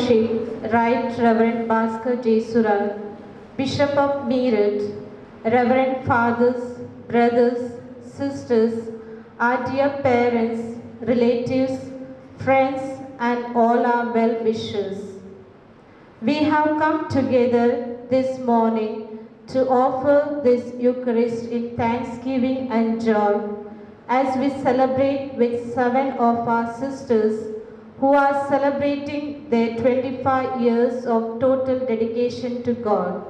Lordship, Right Reverend Bhaskar J. Sural, Bishop of Meerut, Reverend Fathers, Brothers, Sisters, our dear parents, relatives, friends, and all our well-wishers. We have come together this morning to offer this Eucharist in thanksgiving and joy as we celebrate with 7 of our sisters who are celebrating their 25 years of total dedication to God.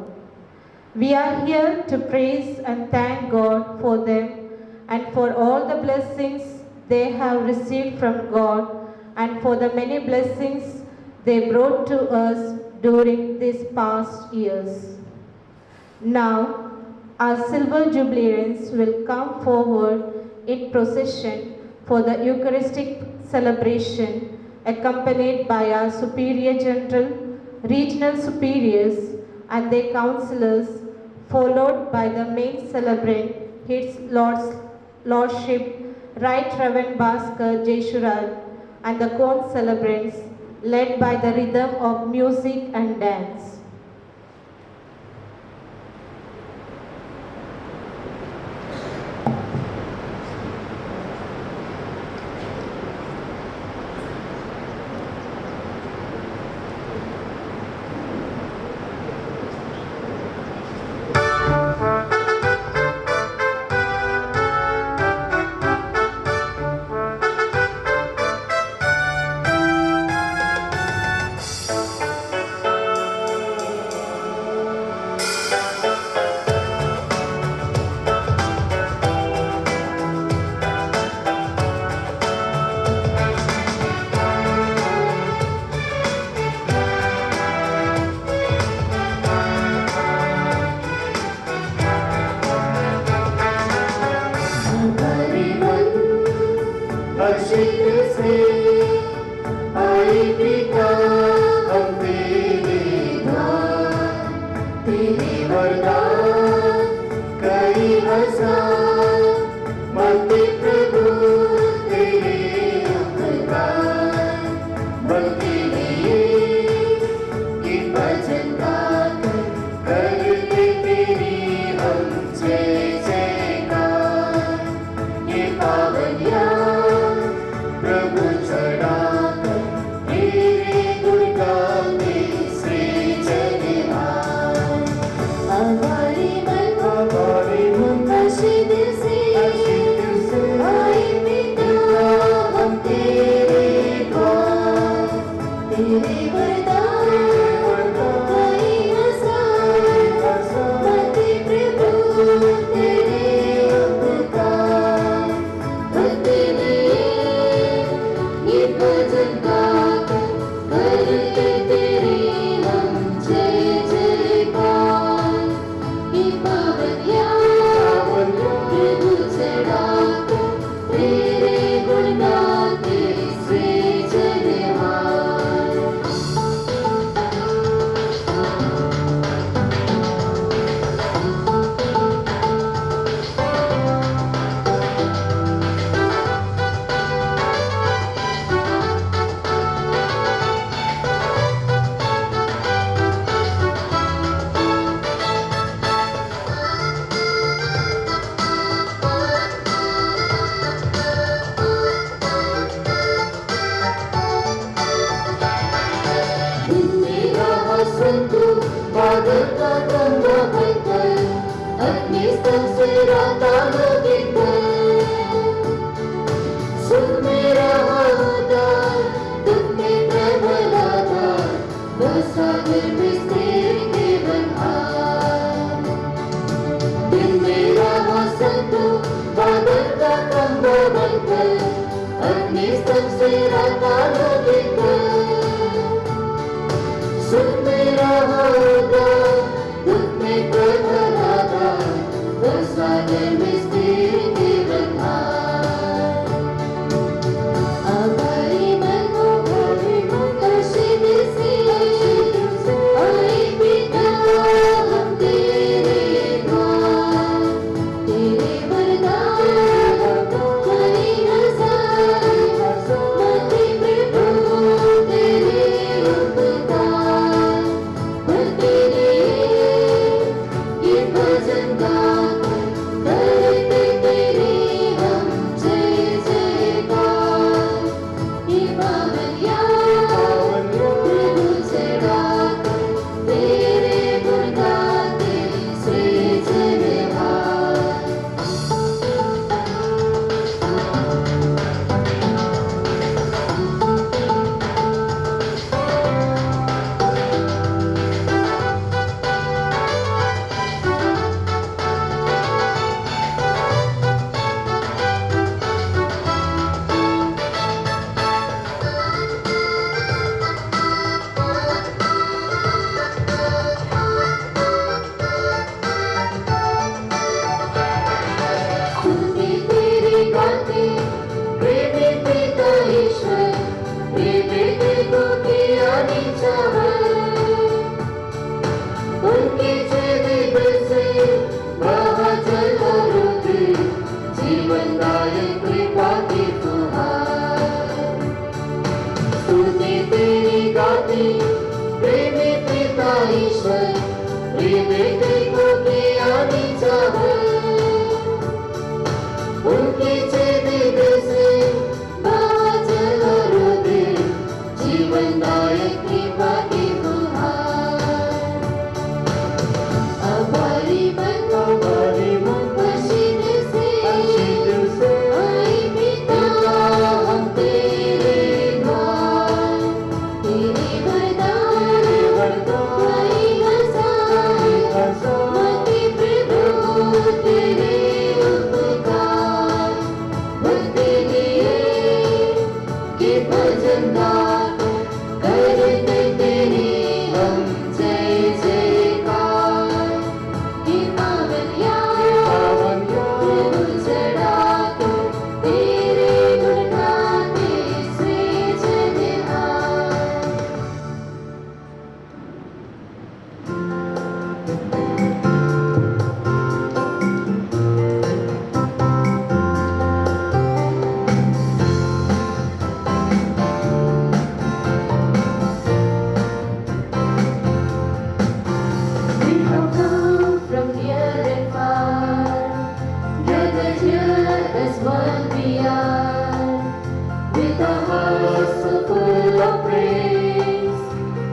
We are here to praise and thank God for them and for all the blessings they have received from God and for the many blessings they brought to us during these past years. Now, our silver jubilees will come forward in procession for the Eucharistic celebration, accompanied by our Superior General, Regional Superiors, and their councillors, followed by the main celebrant, His Lordship, Right Reverend Bhaskar J. Sural, and the cone celebrants, led by the rhythm of music and dance. Bye.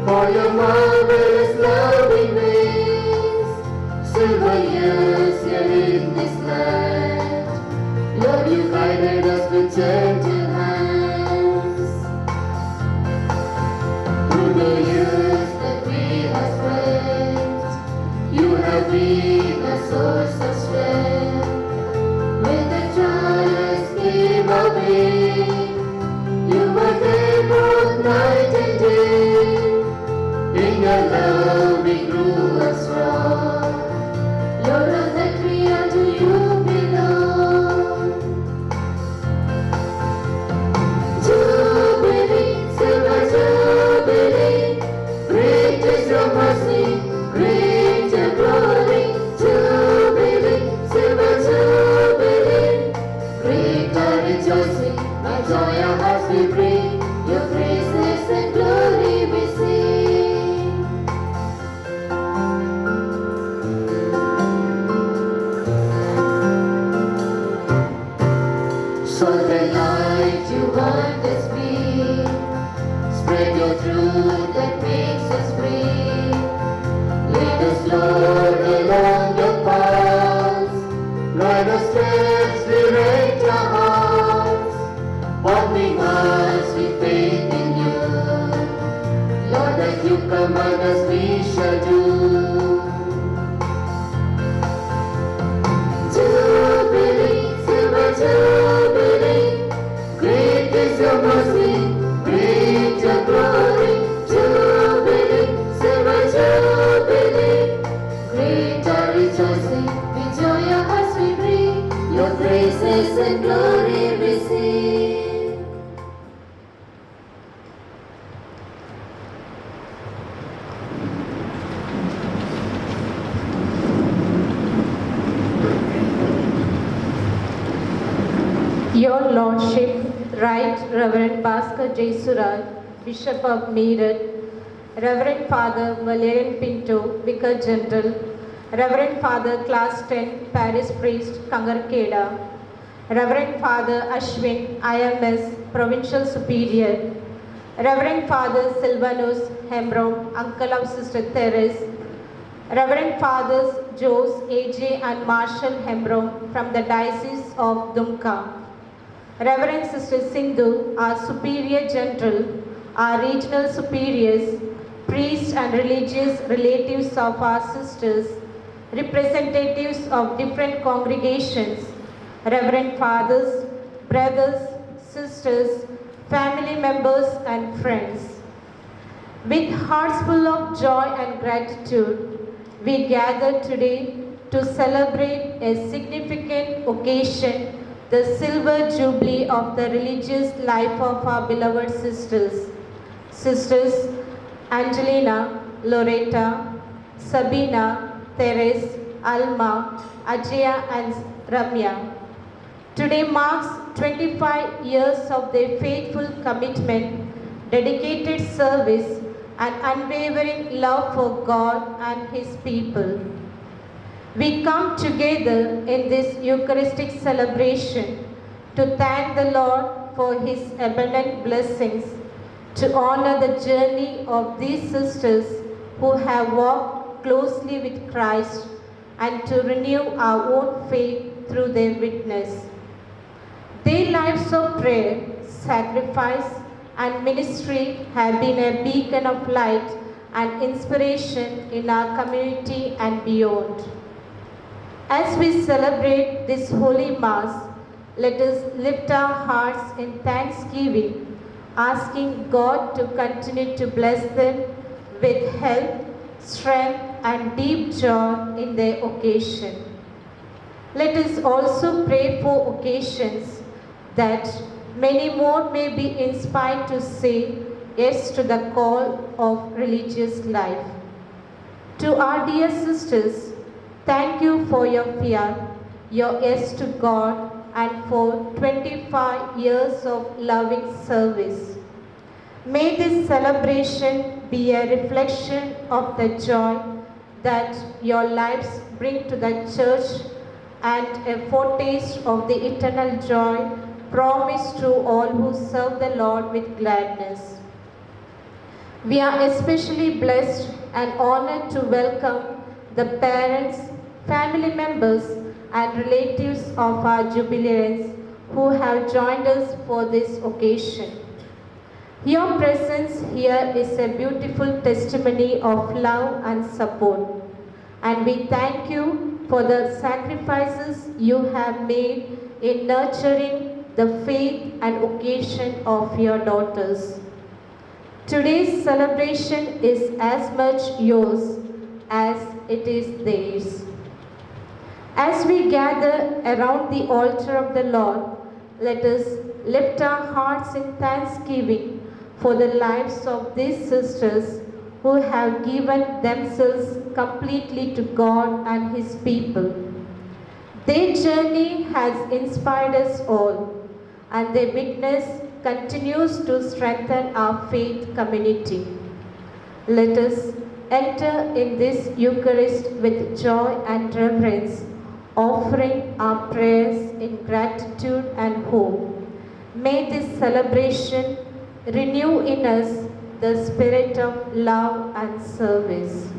for your marvelous loving ways. Silver years here in this land, Lord, you guided us with gentle hands. Through the years that we have spent, you have been a source of strength. When the trials came our way, you were there both night and day. In your love we grew up strong. Lord, all that we are to you belong. Jubilee, silver jubilee, great is your mercy, great your glory. Jubilee, silver jubilee, great our rejoicing, my joy our hearts we bring, your praises and glory we sing. So the light you want us be, spread your truth that makes us free. Lead us, Lord, along your paths, guide our steps, direct our hearts, walking us with faith in you. Lord, that you command us we shall do. Jubilee, silver jubilee, great is your mercy, great your glory. Jubilee, silver jubilee, great our rejoicing, with joy our hearts we bring, your praises and glory we sing. Your Lordship, Right Reverend Bhaskar Jaisural, Bishop of Meerut, Reverend Father Valerian Pinto, Vicar General, Reverend Father Class 10, Parish Priest, Kangarkeda, Reverend Father Ashwin, IMS, Provincial Superior, Reverend Father Silvanus Hembrom, Uncle of Sister Therese, Reverend Fathers Jose, AJ and Marshall Hembrom from the Diocese of Dumka, Reverend Sister Sindhu, our Superior General, our Regional Superiors, priests and religious relatives of our sisters, representatives of different congregations, Reverend Fathers, brothers, sisters, family members and friends. With hearts full of joy and gratitude, we gather today to celebrate a significant occasion, the Silver Jubilee of the religious life of our beloved sisters. Sisters Angelina, Loretta, Sabina, Therese, Alma, Ajaya and Ramya. Today marks 25 years of their faithful commitment, dedicated service and unwavering love for God and His people. We come together in this Eucharistic celebration to thank the Lord for His abundant blessings, to honor the journey of these sisters who have walked closely with Christ, and to renew our own faith through their witness. Their lives of prayer, sacrifice, and ministry have been a beacon of light and inspiration in our community and beyond. As we celebrate this holy Mass, let us lift our hearts in thanksgiving, asking God to continue to bless them with health, strength, and deep joy in their occasion. Let us also pray for occasions that many more may be inspired to say yes to the call of religious life. To our dear sisters, thank you for your fear, your yes to God, and for 25 years of loving service. May this celebration be a reflection of the joy that your lives bring to the Church and a foretaste of the eternal joy promised to all who serve the Lord with gladness. We are especially blessed and honored to welcome the parents, family members, and relatives of our jubilees who have joined us for this occasion. Your presence here is a beautiful testimony of love and support, and we thank you for the sacrifices you have made in nurturing the faith and occasion of your daughters. Today's celebration is as much yours as it is theirs. As we gather around the altar of the Lord, let us lift our hearts in thanksgiving for the lives of these sisters who have given themselves completely to God and His people. Their journey has inspired us all, and their witness continues to strengthen our faith community. Let us enter in this Eucharist with joy and reverence, offering our prayers in gratitude and hope. May this celebration renew in us the spirit of love and service.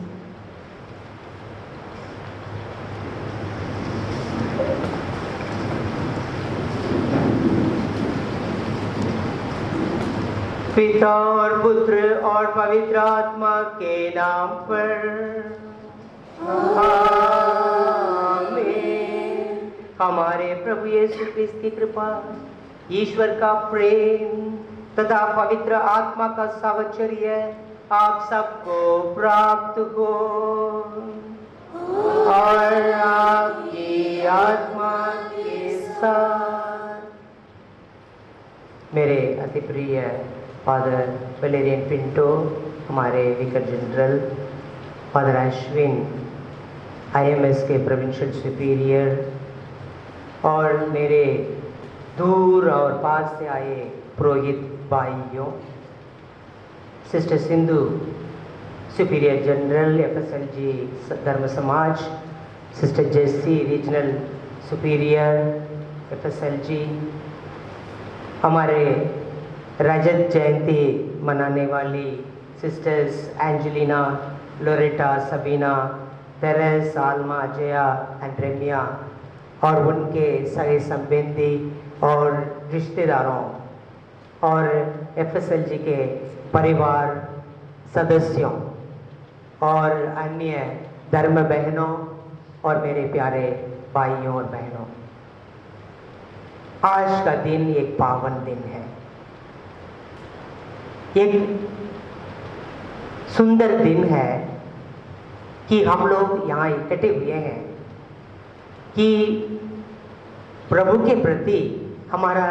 पिता और पुत्र और पवित्र आत्मा के नाम पर आमीन। हमारे प्रभु यीशु क्रिस्त की कृपा, ईश्वर का प्रेम तथा पवित्र आत्मा का सावचर्य आप सबको प्राप्त हो और आपकी आत्मा के साथ। मेरे अति प्रिय फादर वलेरियन पिंटो, हमारे vicar general father Ashwin, IMS के प्रोविंशियल सुपीरियर, और मेरे दूर और पास से आए पुरोहित भाइयों, sister Sindhu superior general FSLG धर्म समाज, sister Jessy regional superior FSLG, हमारे रजत जयंती मनाने वाली सिस्टर्स एंजेलिना, लोरेटा, सबीना, तेरेस, आल्मा, जया एंड रेमिया, और उनके सगे संबंधी और रिश्तेदारों और FSLG के परिवार सदस्यों और अन्य धर्म बहनों और मेरे प्यारे भाइयों और बहनों, आज का दिन एक पावन दिन है। एक सुंदर दिन है कि हम लोग यहाँ इकट्ठे हुए हैं कि प्रभु के प्रति हमारा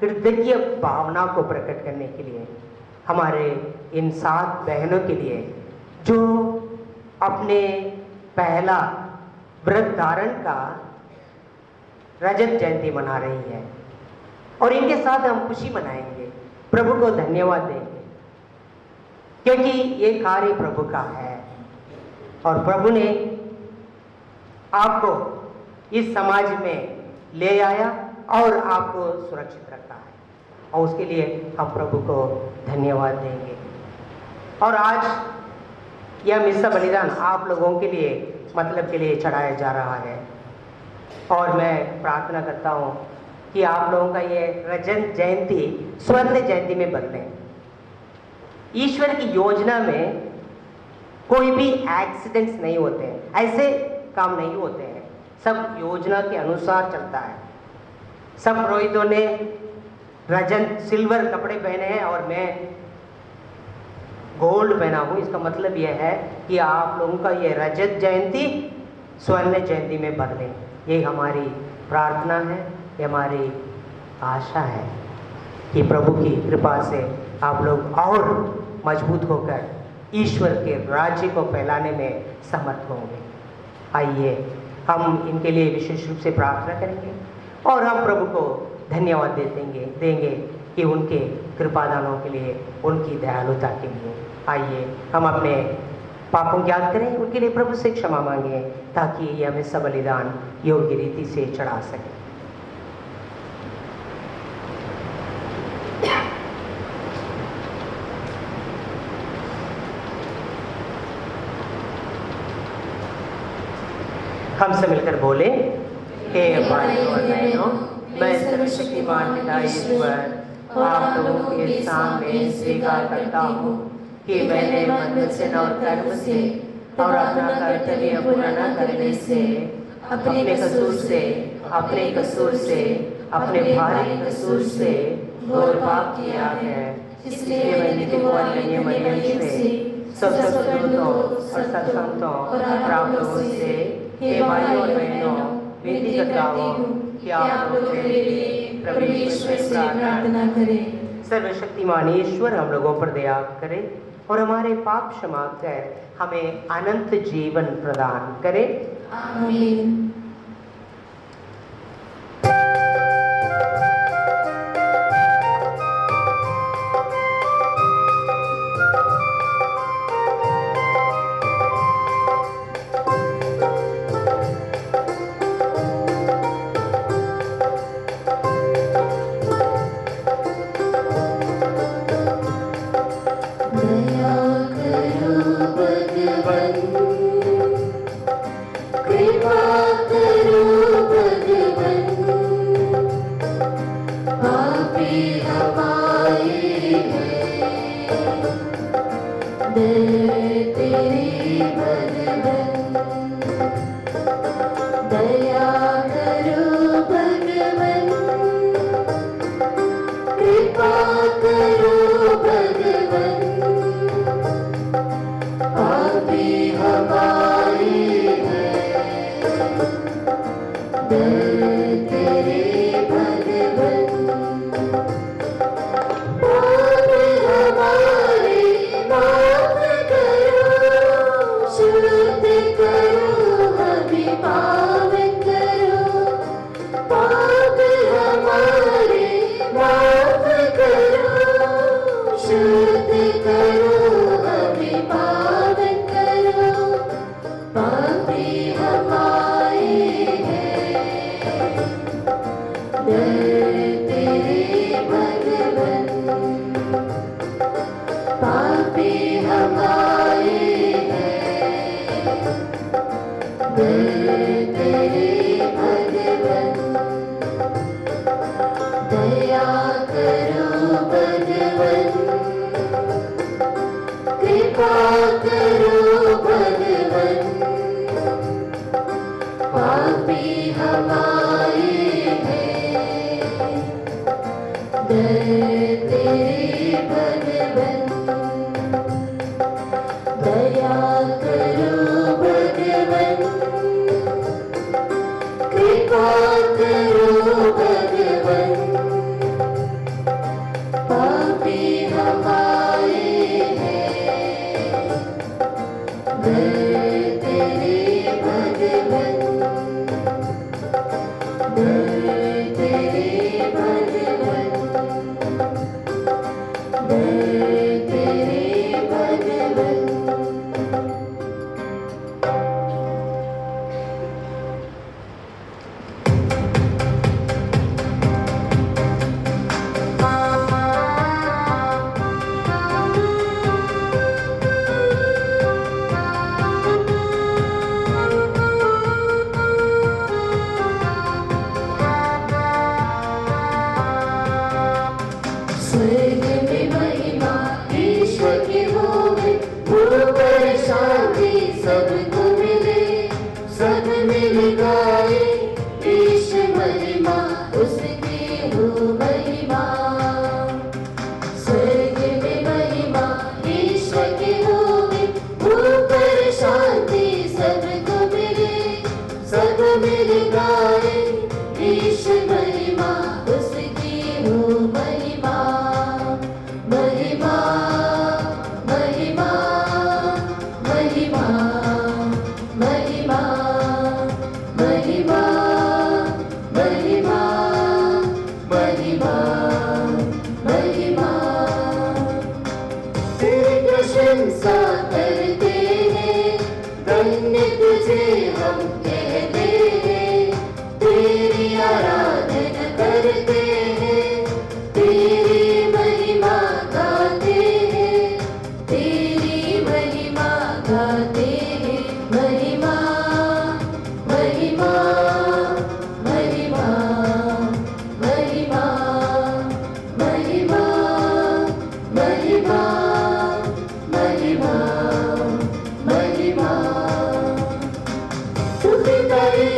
कृतज्ञ भावना को प्रकट करने के लिए, हमारे इन 7 बहनों के लिए जो अपने पहला व्रत धारण का रजत जयंती मना रही है, और इनके साथ हम खुशी मनाएंगे, प्रभु को धन्यवाद देंगे, क्योंकि ये कार्य प्रभु का है और प्रभु ने आपको इस समाज में ले आया और आपको सुरक्षित रखा है, और उसके लिए हम प्रभु को धन्यवाद देंगे। और आज यह मिस्सा बलिदान आप लोगों के लिए मतलब के लिए चढ़ाया जा रहा है, और मैं प्रार्थना करता हूँ कि आप लोगों का ये रजत जयंती स्वर्ण जयंती में बदले। ईश्वर की योजना में कोई भी एक्सीडेंट्स नहीं होते हैं, ऐसे काम नहीं होते हैं, सब योजना के अनुसार चलता है। सब पुरोहितों ने रजत सिल्वर कपड़े पहने हैं और मैं गोल्ड पहना हूँ। इसका मतलब यह है कि आप लोगों का ये रजत जयंती स्वर्ण जयंती में बदले। ये हमारी प्रार्थना है, ये हमारी आशा है कि प्रभु की कृपा से आप लोग और मजबूत होकर ईश्वर के राज्य को फैलाने में समर्थ होंगे। आइए हम इनके लिए विशेष रूप से प्रार्थना करेंगे और हम प्रभु को धन्यवाद देंगे कि उनके कृपादानों के लिए, उनकी दयालुता के लिए। आइए हम अपने पापों को याद करें, उनके लिए प्रभु से क्षमा मांगें ताकि ये हमें सब बलिदान योग्य रीति से चढ़ा सके। हमसे मिलकर बोले, हे भाइयों और बहनों, मैं सर्वशक्तिमान पिता ईश्वर आप लोगों के सामने स्वीकार करता हूँ कि मैंने मन वचन और कर्म से और अपना कर्तव्य पूरा न करने से अपने कसूर से अपने भारी कसूर से घोर पाप किया है। इसलिए मैंने तुमको मरियम से सब सदूतों और सत्संतों और आप लोगों से, हे भाइयों और बहनों, विनती करता हूँ कि आप लोग मेरे लिए प्रभु ईश्वर से प्रार्थना करें। सर्वशक्तिमान ईश्वर हम लोगों पर दया करे और हमारे पाप क्षमा कर हमें अनंत जीवन प्रदान करे। आमीन।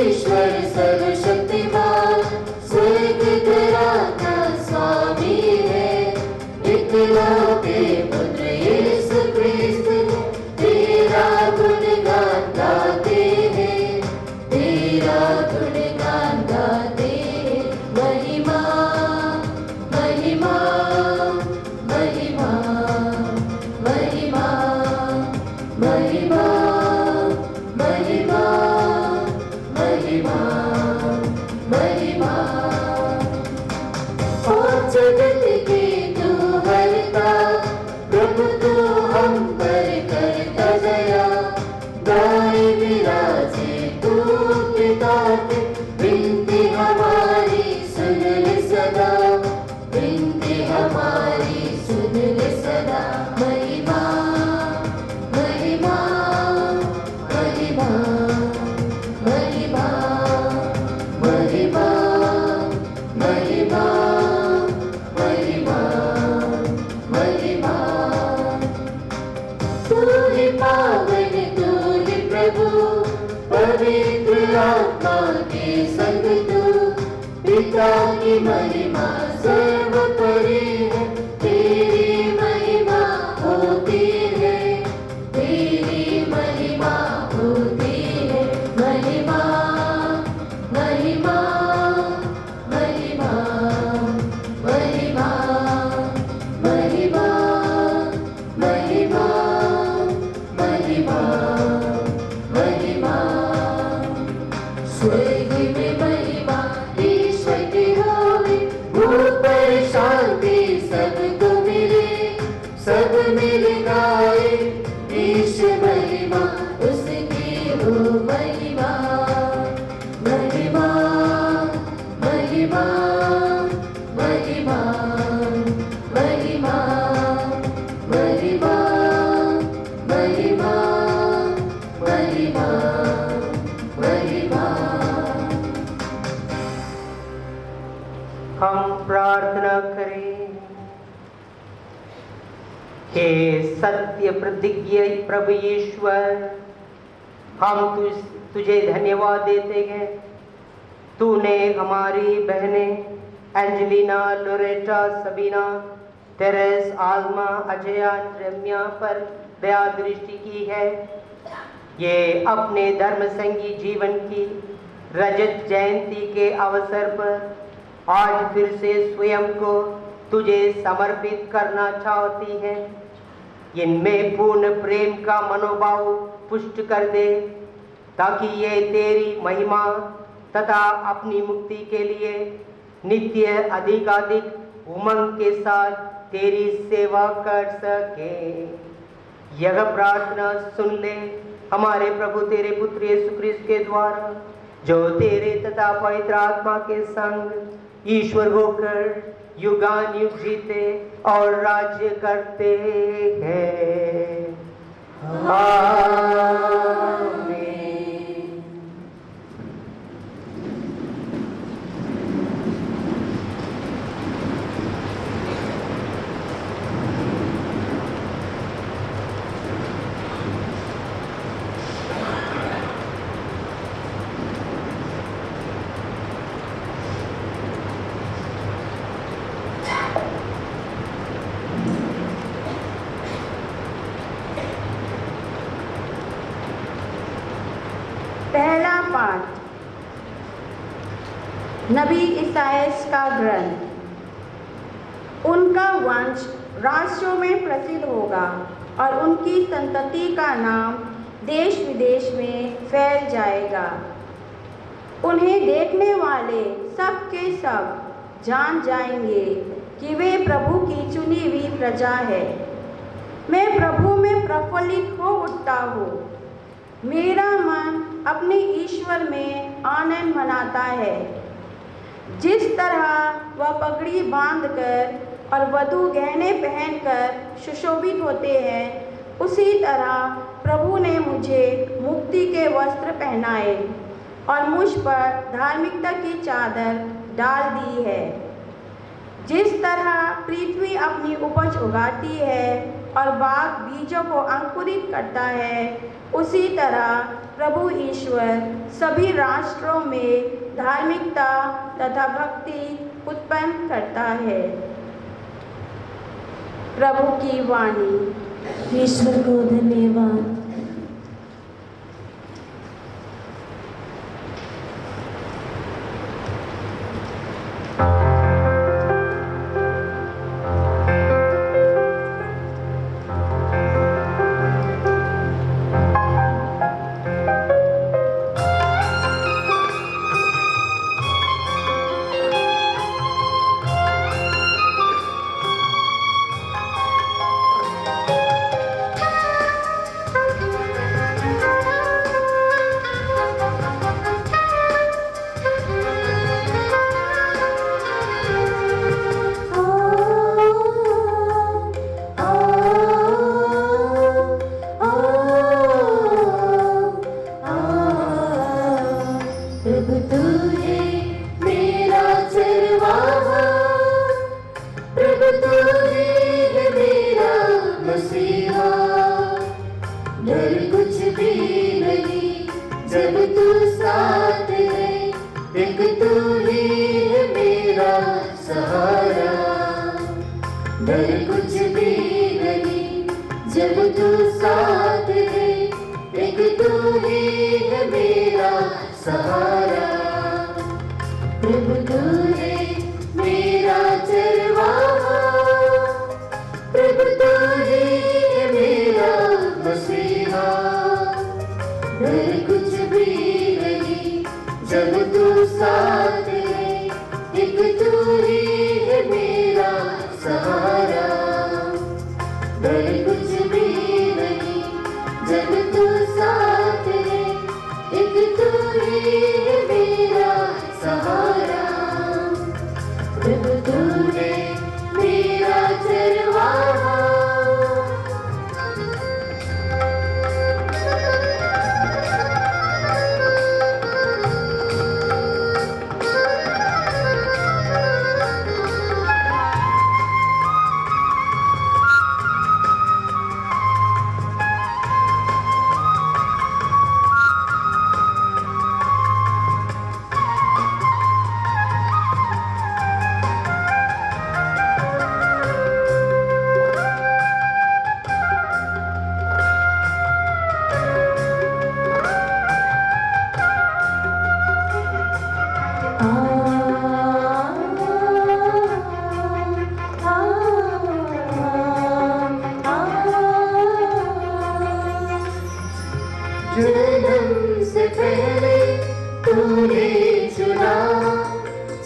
ईश्वर सर्वशक्तिमान स्वर्ग घराना स्वामी है, इकलौते पुत्र यीशु क्रिस्त तेरा गुणगान गाते हैं, तेरा गुणगान गाते हैं। महिमा महिमा महिमा महिमा महिमा महिमा महिमा महिमा। ओ जगत के तू हरता प्रभु तू हम पर करता दया, गाए विराजे तू पितात विनती हमारी सुन ले सदा, विनती हमारी सुन ले सदा। महिमा महिमा महिमा महिमा महिमा महिमा महिमा महिमा। तू ही पावन तू ही प्रभु, पवित्र आत्मा के संग तू, पिता की महिमा सर्वोपरि है, तेरी महिमा होती है, तेरी महिमा होती है। महिमा महिमा महिमा महिमा महिमा महिमा महिमा महिमा। स्वर्ग में महिमा ईश्वर की होवे, भूत पर शांति सबको मिले, सब मिल गाए ईश्वर महिमा, उसकी हो महिमा। महिमा महिमा महिमा महिमा महिमा महिमा महिमा महिमा। हम प्रार्थना करें। हे सत्य प्रतिज्ञ प्रभु ईश्वर, हम तुझे धन्यवाद देते हैं। तूने हमारी बहनें एंजेलिना, लोरेटा, सबीना, तेरेस, आल्मा, अजया, रम्या पर दया दृष्टि की है। ये अपने धर्म संगी जीवन की रजत जयंती के अवसर पर आज फिर से स्वयं को तुझे समर्पित करना चाहती हैं। इनमें पूर्ण प्रेम का मनोभाव पुष्ट कर दे, ताकि ये तेरी महिमा तथा अपनी मुक्ति के लिए नित्य अधिकाधिक उमंग के साथ तेरी सेवा कर सके। यह प्रार्थना सुन ले हमारे प्रभु तेरे पुत्र यीशु क्रिस्त के द्वारा, जो तेरे तथा पवित्र आत्मा के संग ईश्वर होकर युगान युग जीते और राज्य करते हैं। आमीन। पहला पाठ नबी इसायास का ग्रंथ। उनका वंश राष्ट्रों में प्रसिद्ध होगा और उनकी संतति का नाम देश विदेश में फैल जाएगा। उन्हें देखने वाले सब के सब जान जाएंगे कि वे प्रभु की चुनी हुई प्रजा है। मैं प्रभु में प्रफुल्लित हो उठता हूँ। मेरा मन अपने ईश्वर में आनंद मनाता है। जिस तरह वह पगड़ी बांधकर और वधु गहने पहनकर सुशोभित होते हैं, उसी तरह प्रभु ने मुझे मुक्ति के वस्त्र पहनाए और मुझ पर धार्मिकता की चादर डाल दी है। जिस तरह पृथ्वी अपनी उपज उगाती है और बाग बीजों को अंकुरित करता है, उसी तरह प्रभु ईश्वर सभी राष्ट्रों में धार्मिकता तथा भक्ति उत्पन्न करता है। प्रभु की वाणी। ईश्वर को धन्यवाद। जन्म से पहले तूने चुना,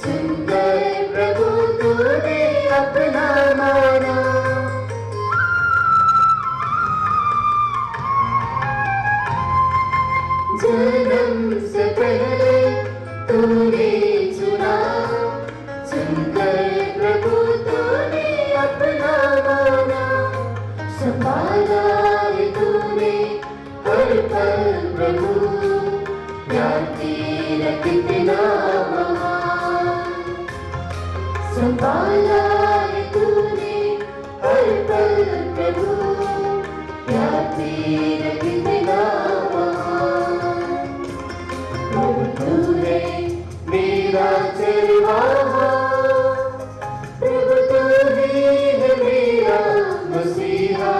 चुनकर प्रभु तूने अपना माना। जन्म से पहले तूने चुना, चुनकर प्रभु तूने अपना माना। संभाला है तूने हर पल प्रभु, प्यार तेरा कितना महान। संभाला है तूने हर पल प्रभु, प्यार तेरा कितना महान। प्रभु तूने मेरा चरवाहा, प्रभु तूने है मेरा मसीहा।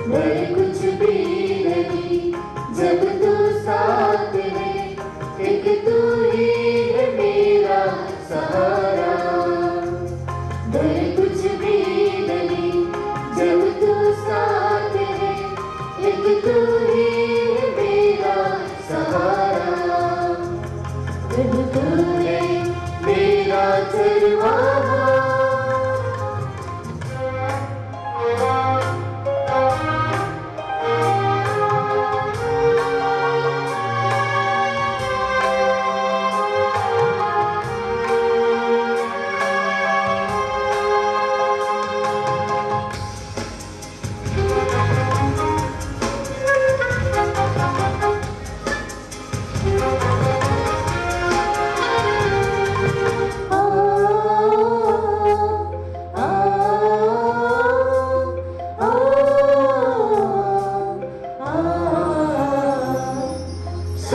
मैं कुछ भी नहीं जब तू साथ है, एक तू ही है मेरा सहारा। मैं कुछ भी नहीं जब तू साथ है, एक तू ही है मेरा सहारा। प्रभु तूने मेरा चरवाहा।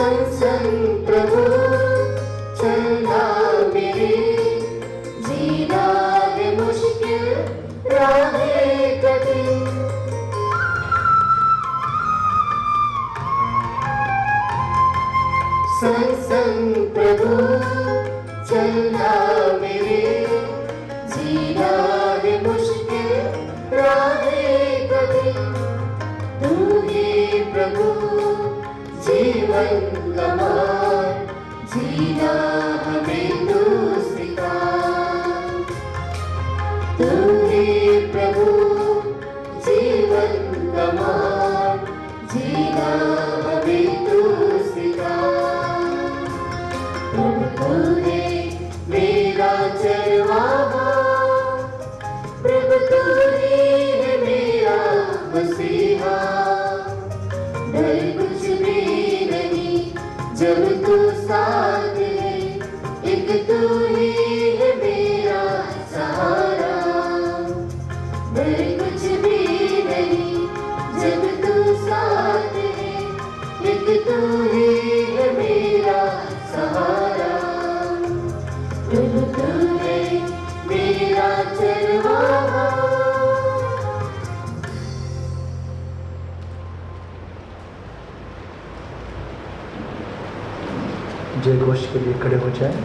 संग संग प्रभु चलना मेरे, जीना है मुश्किल राहें कठिन। संग संग प्रभु चलना मेरे, जीना है मुश्किल राहें कठिन। तू ही प्रभु जीवन का मार्ग, जीना हमें तू सिखा। तू ही प्रभु जीवन का मार्ग, जीना हमें तू सिखा। प्रभु तूने मेरा चरवाहा, प्रभु तू ही है मेरा मसीहा। डर कुछ भी नहीं जब तू साथ है, एक तू ही है मेरा सहारा। डर कुछ भी नहीं जब तू साथ है, एक तू ही है मेरा सहारा। प्रभु तूने मेरा चरवाहा। जय घोष के लिए खड़े हो जाए।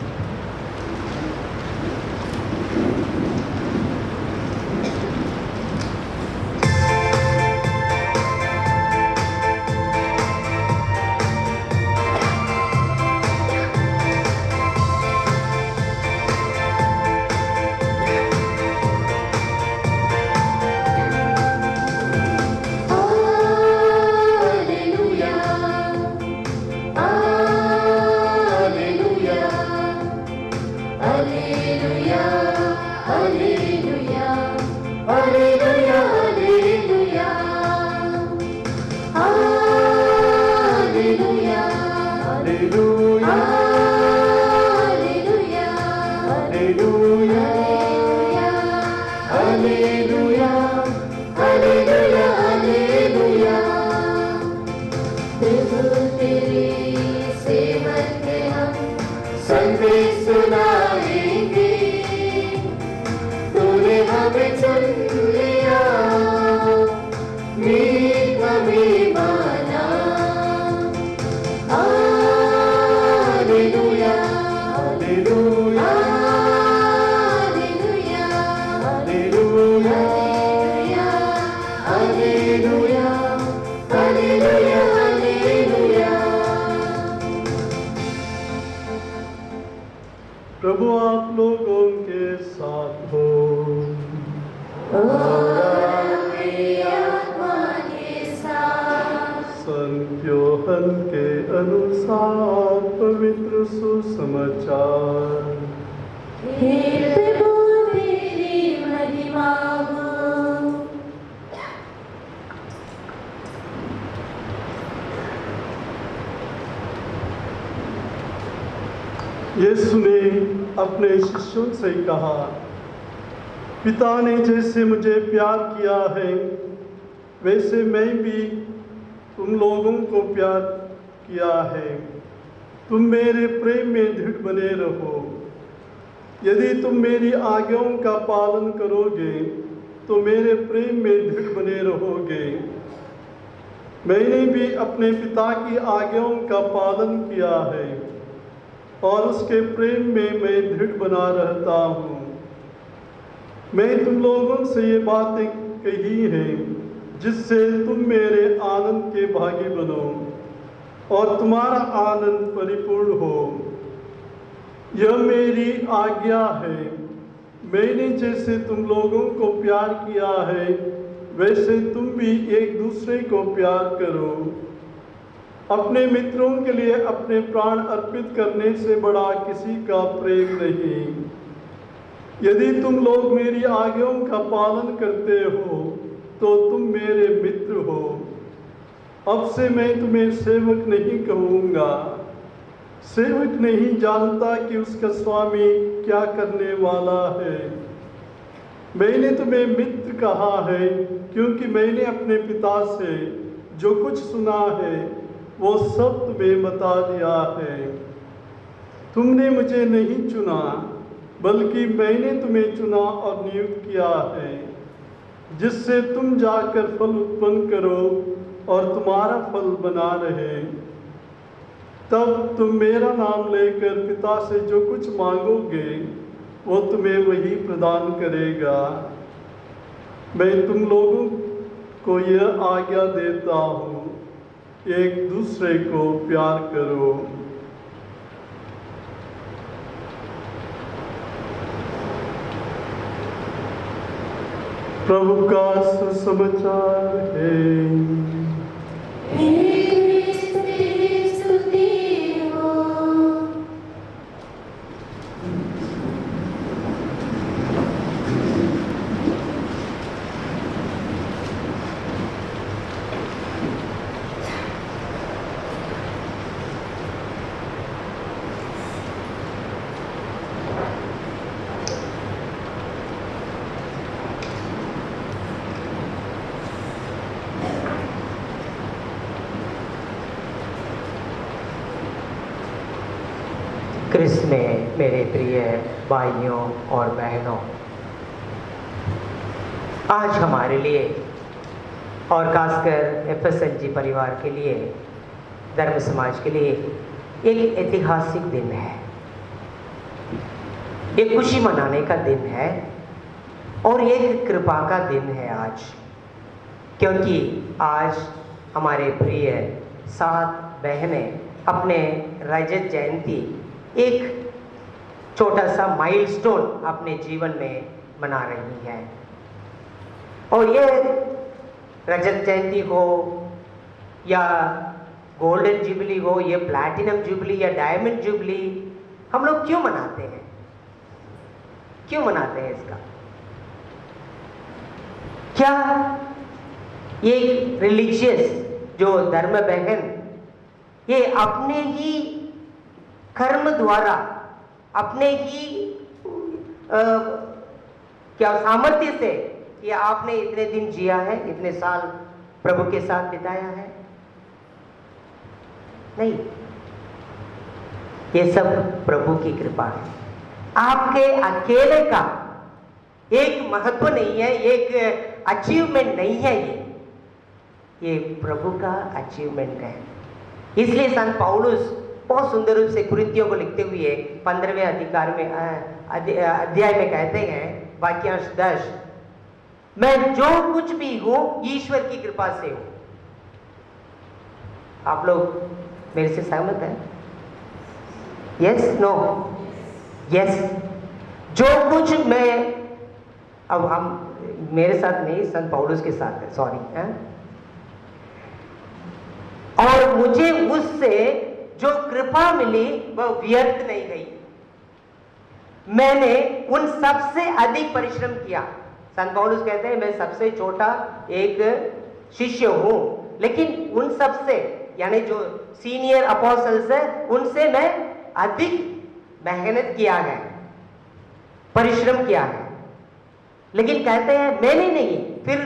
संदेश सुनाएंगे, तूने हमें चुन लिया, मीत हमें माना। Hallelujah, hallelujah, hallelujah, hallelujah, hallelujah, hallelujah, hallelujah. प्रभु आप लोगों के साथ हो। संत योहन के अनुसार पवित्र सुसमाचार। हे प्रभु तेरी महिमा हो। यीशु ने अपने शिष्यों से कहा, पिता ने जैसे मुझे प्यार किया है, वैसे मैं भी तुम लोगों को प्यार किया है। तुम मेरे प्रेम में दृढ़ बने रहो। यदि तुम मेरी आज्ञाओं का पालन करोगे तो मेरे प्रेम में दृढ़ बने रहोगे। मैंने भी अपने पिता की आज्ञाओं का पालन किया है और उसके प्रेम में मैं दृढ़ बना रहता हूँ। मैं तुम लोगों से ये बातें कही हैं जिससे तुम मेरे आनंद के भागी बनो और तुम्हारा आनंद परिपूर्ण हो। यह मेरी आज्ञा है, मैंने जैसे तुम लोगों को प्यार किया है वैसे तुम भी एक दूसरे को प्यार करो। अपने मित्रों के लिए अपने प्राण अर्पित करने से बड़ा किसी का प्रेम नहीं। यदि तुम लोग मेरी आज्ञाओं का पालन करते हो तो तुम मेरे मित्र हो। अब से मैं तुम्हें सेवक नहीं कहूँगा। सेवक नहीं जानता कि उसका स्वामी क्या करने वाला है। मैंने तुम्हें मित्र कहा है क्योंकि मैंने अपने पिता से जो कुछ सुना है वो सब तुम्हें बता दिया है। तुमने मुझे नहीं चुना, बल्कि मैंने तुम्हें चुना और नियुक्त किया है, जिससे तुम जाकर फल उत्पन्न करो और तुम्हारा फल बना रहे। तब तुम मेरा नाम लेकर पिता से जो कुछ मांगोगे वो तुम्हें वही प्रदान करेगा। मैं तुम लोगों को यह आज्ञा देता हूँ, एक दूसरे को प्यार करो। प्रभु का सुसमाचार है। तेरी स्तुति हो। क्रिस्त में मेरे प्रिय भाइयों और बहनों, आज हमारे लिए और खासकर एफएसएलजी परिवार के लिए, धर्म समाज के लिए एक ऐतिहासिक दिन है। एक खुशी मनाने का दिन है और एक कृपा का दिन है आज, क्योंकि आज हमारे प्रिय 7 बहनें अपने रजत जयंती, एक छोटा सा माइलस्टोन अपने जीवन में मना रही हैं। और ये रजत जयंती हो या गोल्डन जुबली हो, ये प्लैटिनम जुबली या डायमंड जुबली, हम लोग क्यों मनाते हैं? क्यों मनाते हैं इसका? क्या ये रिलीजियस जो धर्म बहन ये अपने ही कर्म द्वारा, अपने ही क्या सामर्थ्य से कि आपने इतने दिन जिया है, इतने साल प्रभु के साथ बिताया है? नहीं, ये सब प्रभु की कृपा है। आपके अकेले का एक महत्व नहीं है, एक अचीवमेंट नहीं है, ये प्रभु का अचीवमेंट है। इसलिए संत पौलुस बहुत सुंदर रूप से कुरिन्थियों को लिखते हुए 15वें अध्याय में कहते हैं, वाक्यांश 10, मैं जो कुछ भी हूं ईश्वर की कृपा से हूं। आप लोग मेरे से सहमत हैं? Yes, no? यस। जो कुछ मैं, अब हम मेरे साथ नहीं, संत पौलुस के साथ है, सॉरी। और मुझे उससे जो कृपा मिली वह व्यर्थ नहीं गई। मैंने उन सबसे अधिक परिश्रम किया। संत पौलुस कहते हैं, मैं सबसे छोटा एक शिष्य हूं, लेकिन उन सबसे, यानी जो सीनियर अपोस्टल्स है, उनसे मैं अधिक मेहनत किया है, परिश्रम किया है। लेकिन कहते हैं मैंने नहीं, फिर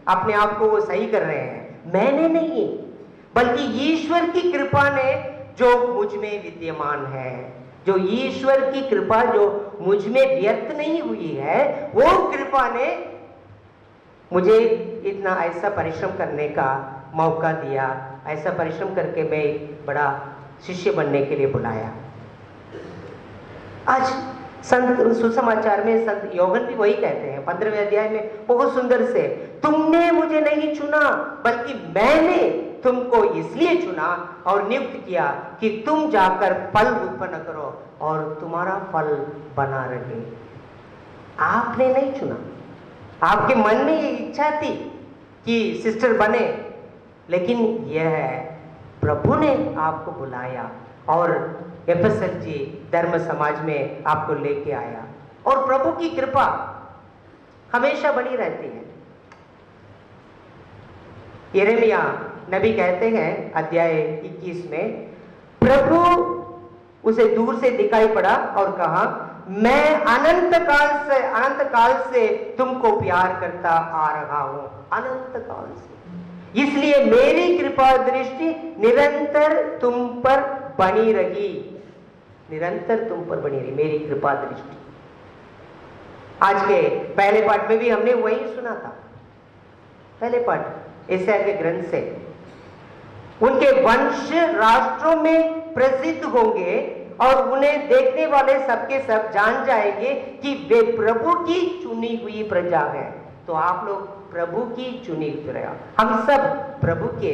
अपने आप को वो सही कर रहे हैं, मैंने नहीं, बल्कि ईश्वर की कृपा ने जो मुझ में विद्यमान है, जो ईश्वर की कृपा जो मुझ में व्यर्थ नहीं हुई है, वो कृपा ने मुझे इतना ऐसा परिश्रम करने का मौका दिया, ऐसा परिश्रम करके मैं एक बड़ा शिष्य बनने के लिए बुलाया। आज संत सुसमाचार में संत योहन भी वही कहते हैं 15वें अध्याय में बहुत सुंदर से, तुमने मुझे नहीं चुना बल्कि मैंने तुमको इसलिए चुना और नियुक्त किया कि तुम जाकर फल उत्पन्न करो और तुम्हारा फल बना रहे। आपने नहीं चुना, आपके मन में ये इच्छा थी कि सिस्टर बने, लेकिन यह प्रभु ने आपको बुलाया और एफएसएलजी धर्म समाज में आपको लेके आया। और प्रभु की कृपा हमेशा बनी रहती है। यिर्मयाह नबी कहते हैं अध्याय 21 में, प्रभु उसे दूर से दिखाई पड़ा और कहा, मैं अनंत काल से तुमको प्यार करता आ रहा हूं। अनंत काल से इसलिए मेरी कृपा दृष्टि निरंतर तुम पर बनी रही, निरंतर तुम पर बनी रही मेरी कृपा दृष्टि। आज के पहले पाठ में भी हमने वही सुना था, पहले पाठ यशायाह के ग्रंथ से, उनके वंश राष्ट्रों में प्रसिद्ध होंगे और उन्हें देखने वाले सबके सब जान जाएंगे कि वे प्रभु की चुनी हुई प्रजा है। तो आप लोग प्रभु की चुनी हुई प्रजा, हम सब प्रभु के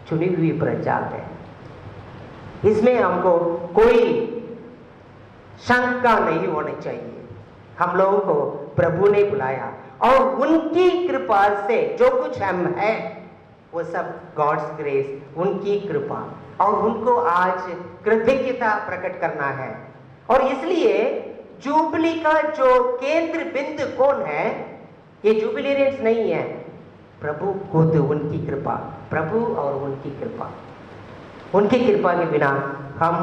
चुनी हुई प्रजा है, इसमें हमको कोई शंका नहीं होनी चाहिए। हम लोगों को प्रभु ने बुलाया और उनकी कृपा से जो कुछ हम हैं वो सब गॉड्स ग्रेस, उनकी कृपा, और उनको आज कृतज्ञता प्रकट करना है। और इसलिए जुबली का जो केंद्र बिंदु कौन है? ये जुबिलियंस नहीं है, प्रभु खुद, उनकी कृपा, प्रभु और उनकी कृपा। उनकी कृपा के बिना हम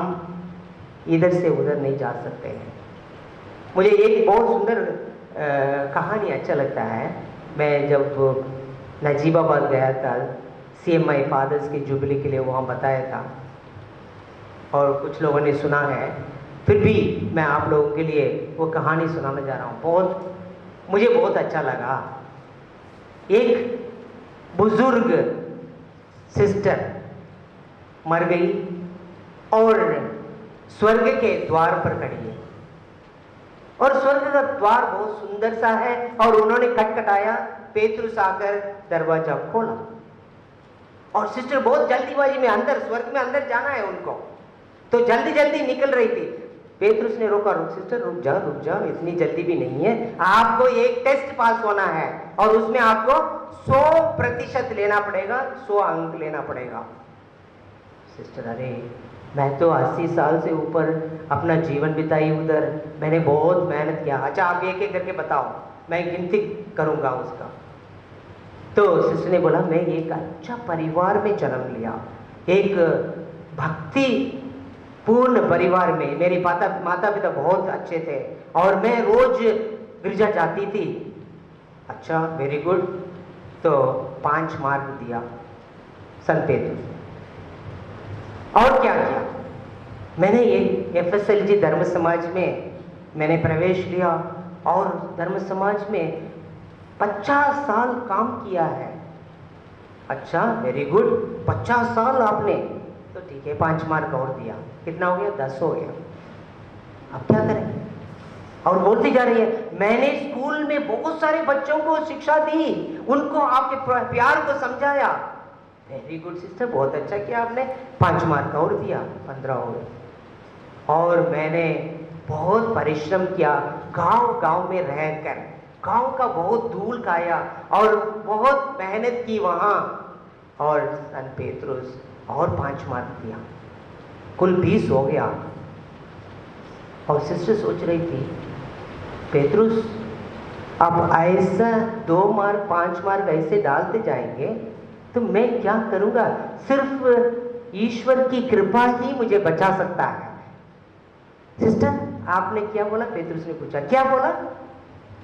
इधर से उधर नहीं जा सकते हैं। मुझे एक बहुत सुंदर कहानी अच्छा लगता है। मैं जब नजीबाबाद गया था, CMI फादर्स की जुबली के लिए वहाँ बताया था और कुछ लोगों ने सुना है, फिर भी मैं आप लोगों के लिए वो कहानी सुनाने जा रहा हूँ। मुझे बहुत अच्छा लगा। एक बुजुर्ग सिस्टर मर गई और स्वर्ग के द्वार पर खड़ी है, और स्वर्ग का द्वार बहुत सुंदर सा है, और उन्होंने खटखटाया, पेतरुस आकर दरवाजा खोला, और सिस्टर बहुत जल्दीबाजी में अंदर, स्वर्ग में अंदर जाना है उनको, तो जल्दी जल्दी निकल रही थी। पेतरुस ने रोका, सिस्टर रुक जा, इतनी जल्दी भी नहीं है, आपको एक टेस्ट पास होना है और उसमें आपको 100% लेना पड़ेगा, 100 अंक लेना पड़ेगा। सिस्टर, अरे मैं तो 80 साल से ऊपर अपना जीवन बिताई उधर, मैंने बहुत मेहनत किया। अच्छा आप एक एक करके बताओ, मैं गिनती करूंगा उसका। तो सिस्टर ने बोला, मैं एक अच्छा परिवार में जन्म लिया, एक भक्ति पूर्ण परिवार में, मेरे माता पिता बहुत अच्छे थे और मैं रोज गिरजा जाती थी। अच्छा, वेरी गुड। तो 5 मार्क दिया संत पेतरुस। और क्या किया? मैंने एक FSLG धर्म समाज में मैंने प्रवेश लिया और धर्म समाज में 50 साल काम किया है। अच्छा, वेरी गुड, 50 साल आपने, तो ठीक है 5 मार्क और दिया, कितना हो गया? 10 हो गया। अब क्या करें? और बोलती जा रही है, मैंने स्कूल में बहुत सारे बच्चों को शिक्षा दी, उनको आपके प्यार को समझाया। वेरी गुड सिस्टर, बहुत अच्छा किया आपने, 5 मार्क और दिया, 15 हो गए। और मैंने बहुत परिश्रम किया, गांव में रहकर गांव का बहुत धूल खाया और बहुत मेहनत की वहां, और संत पेतरुस और 5 मार्क दिया, कुल 20 हो गया। और सिस्टर सोच रही थी, पेतरुस अब ऐसा 2 मार्क 5 मार्क ऐसे डालते जाएंगे तो मैं क्या करूंगा? सिर्फ ईश्वर की कृपा ही मुझे बचा सकता है। सिस्टर, आपने क्या बोला? पेतरुस ने पूछा, क्या बोला?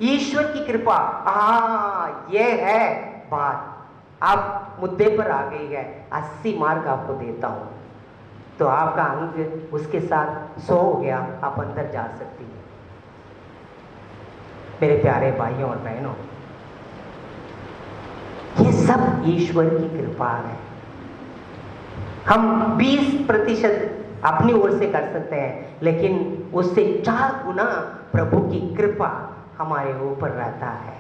ईश्वर की कृपा। ये है बात, आप मुद्दे पर आ गई है। 80 मार्क आपको देता हूं, तो आपका अंक उसके साथ 100 हो गया, आप अंदर जा सकती हैं। मेरे प्यारे भाइयों और बहनों, ये सब ईश्वर की कृपा है। हम 20% अपनी ओर से कर सकते हैं, लेकिन उससे 4 गुना प्रभु की कृपा हमारे ऊपर रहता है।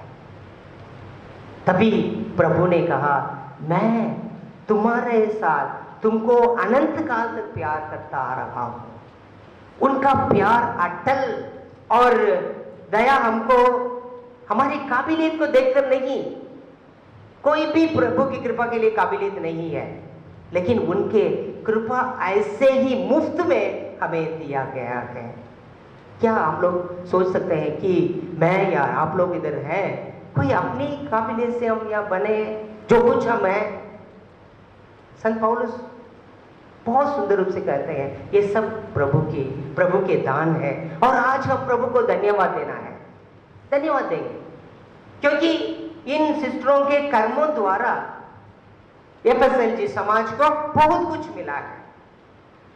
तभी प्रभु ने कहा, मैं तुम्हारे साथ तुमको अनंत काल तक प्यार करता आ रहा हूं। उनका प्यार अटल और दया हमको हमारी काबिलियत को देखकर नहीं, कोई भी प्रभु की कृपा के लिए काबिलियत नहीं है, लेकिन उनके कृपा ऐसे ही मुफ्त में हमें दिया गया है। क्या हम लोग सोच सकते हैं कि मैं या आप लोग इधर हैं, कोई अपनी काबिलियत से हम यहाँ बने जो कुछ हम हैं? संत पौलुस बहुत सुंदर रूप से कहते हैं, ये सब प्रभु के दान है। और आज हम प्रभु को धन्यवाद देना है, धन्यवाद देंगे, क्योंकि इन सिस्टरों के कर्मों द्वारा एफएसएलजी समाज को बहुत कुछ मिला है,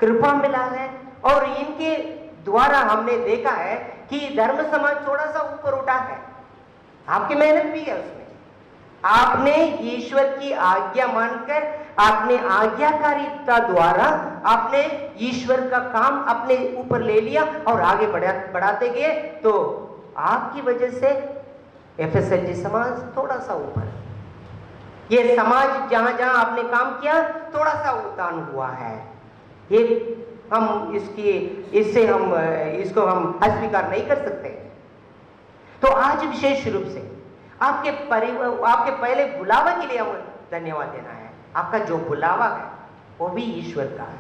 कृपा मिला है। और इनके द्वारा हमने देखा है कि धर्म समाज थोड़ा सा ऊपर उठा है। आपकी मेहनत भी है उसमें। आपने ईश्वर की आज्ञा मानकर, आपने आज्ञाकारिता द्वारा आपने ईश्वर का काम अपने ऊपर ले लिया और आगे बढ़ाते गए, तो आपकी वजह से एफएसएलजी समाज थोड़ा सा ऊपर, ये समाज जहां जहां आपने काम किया थोड़ा सा उत्थान हुआ है। ये हम इससे हम इसको हम अस्वीकार नहीं कर सकते। तो आज विशेष रूप से आपके पहले बुलावा के लिए हम धन्यवाद देना है। आपका जो बुलावा है वो भी ईश्वर का है।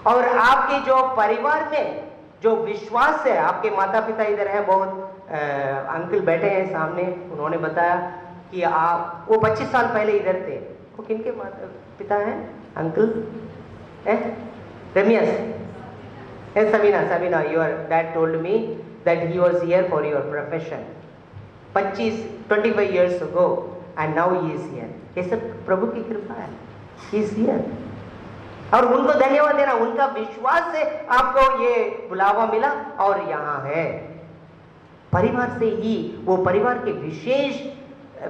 और आपके जो परिवार में जो विश्वास है, आपके माता पिता इधर हैं, बहुत अंकल बैठे हैं सामने, उन्होंने बताया कि वो 25 साल पहले इधर थे। वो किनके माता पिता हैं? Uncle Ramius, Sabina, your dad told me that he was here for your profession 25 years ago and now he is here. ये सब प्रभु की कृपा है, he is here। और उनको धन्यवाद देना, उनका विश्वास से आपको ये बुलावा मिला और यहाँ है। परिवार से ही, वो परिवार के विशेष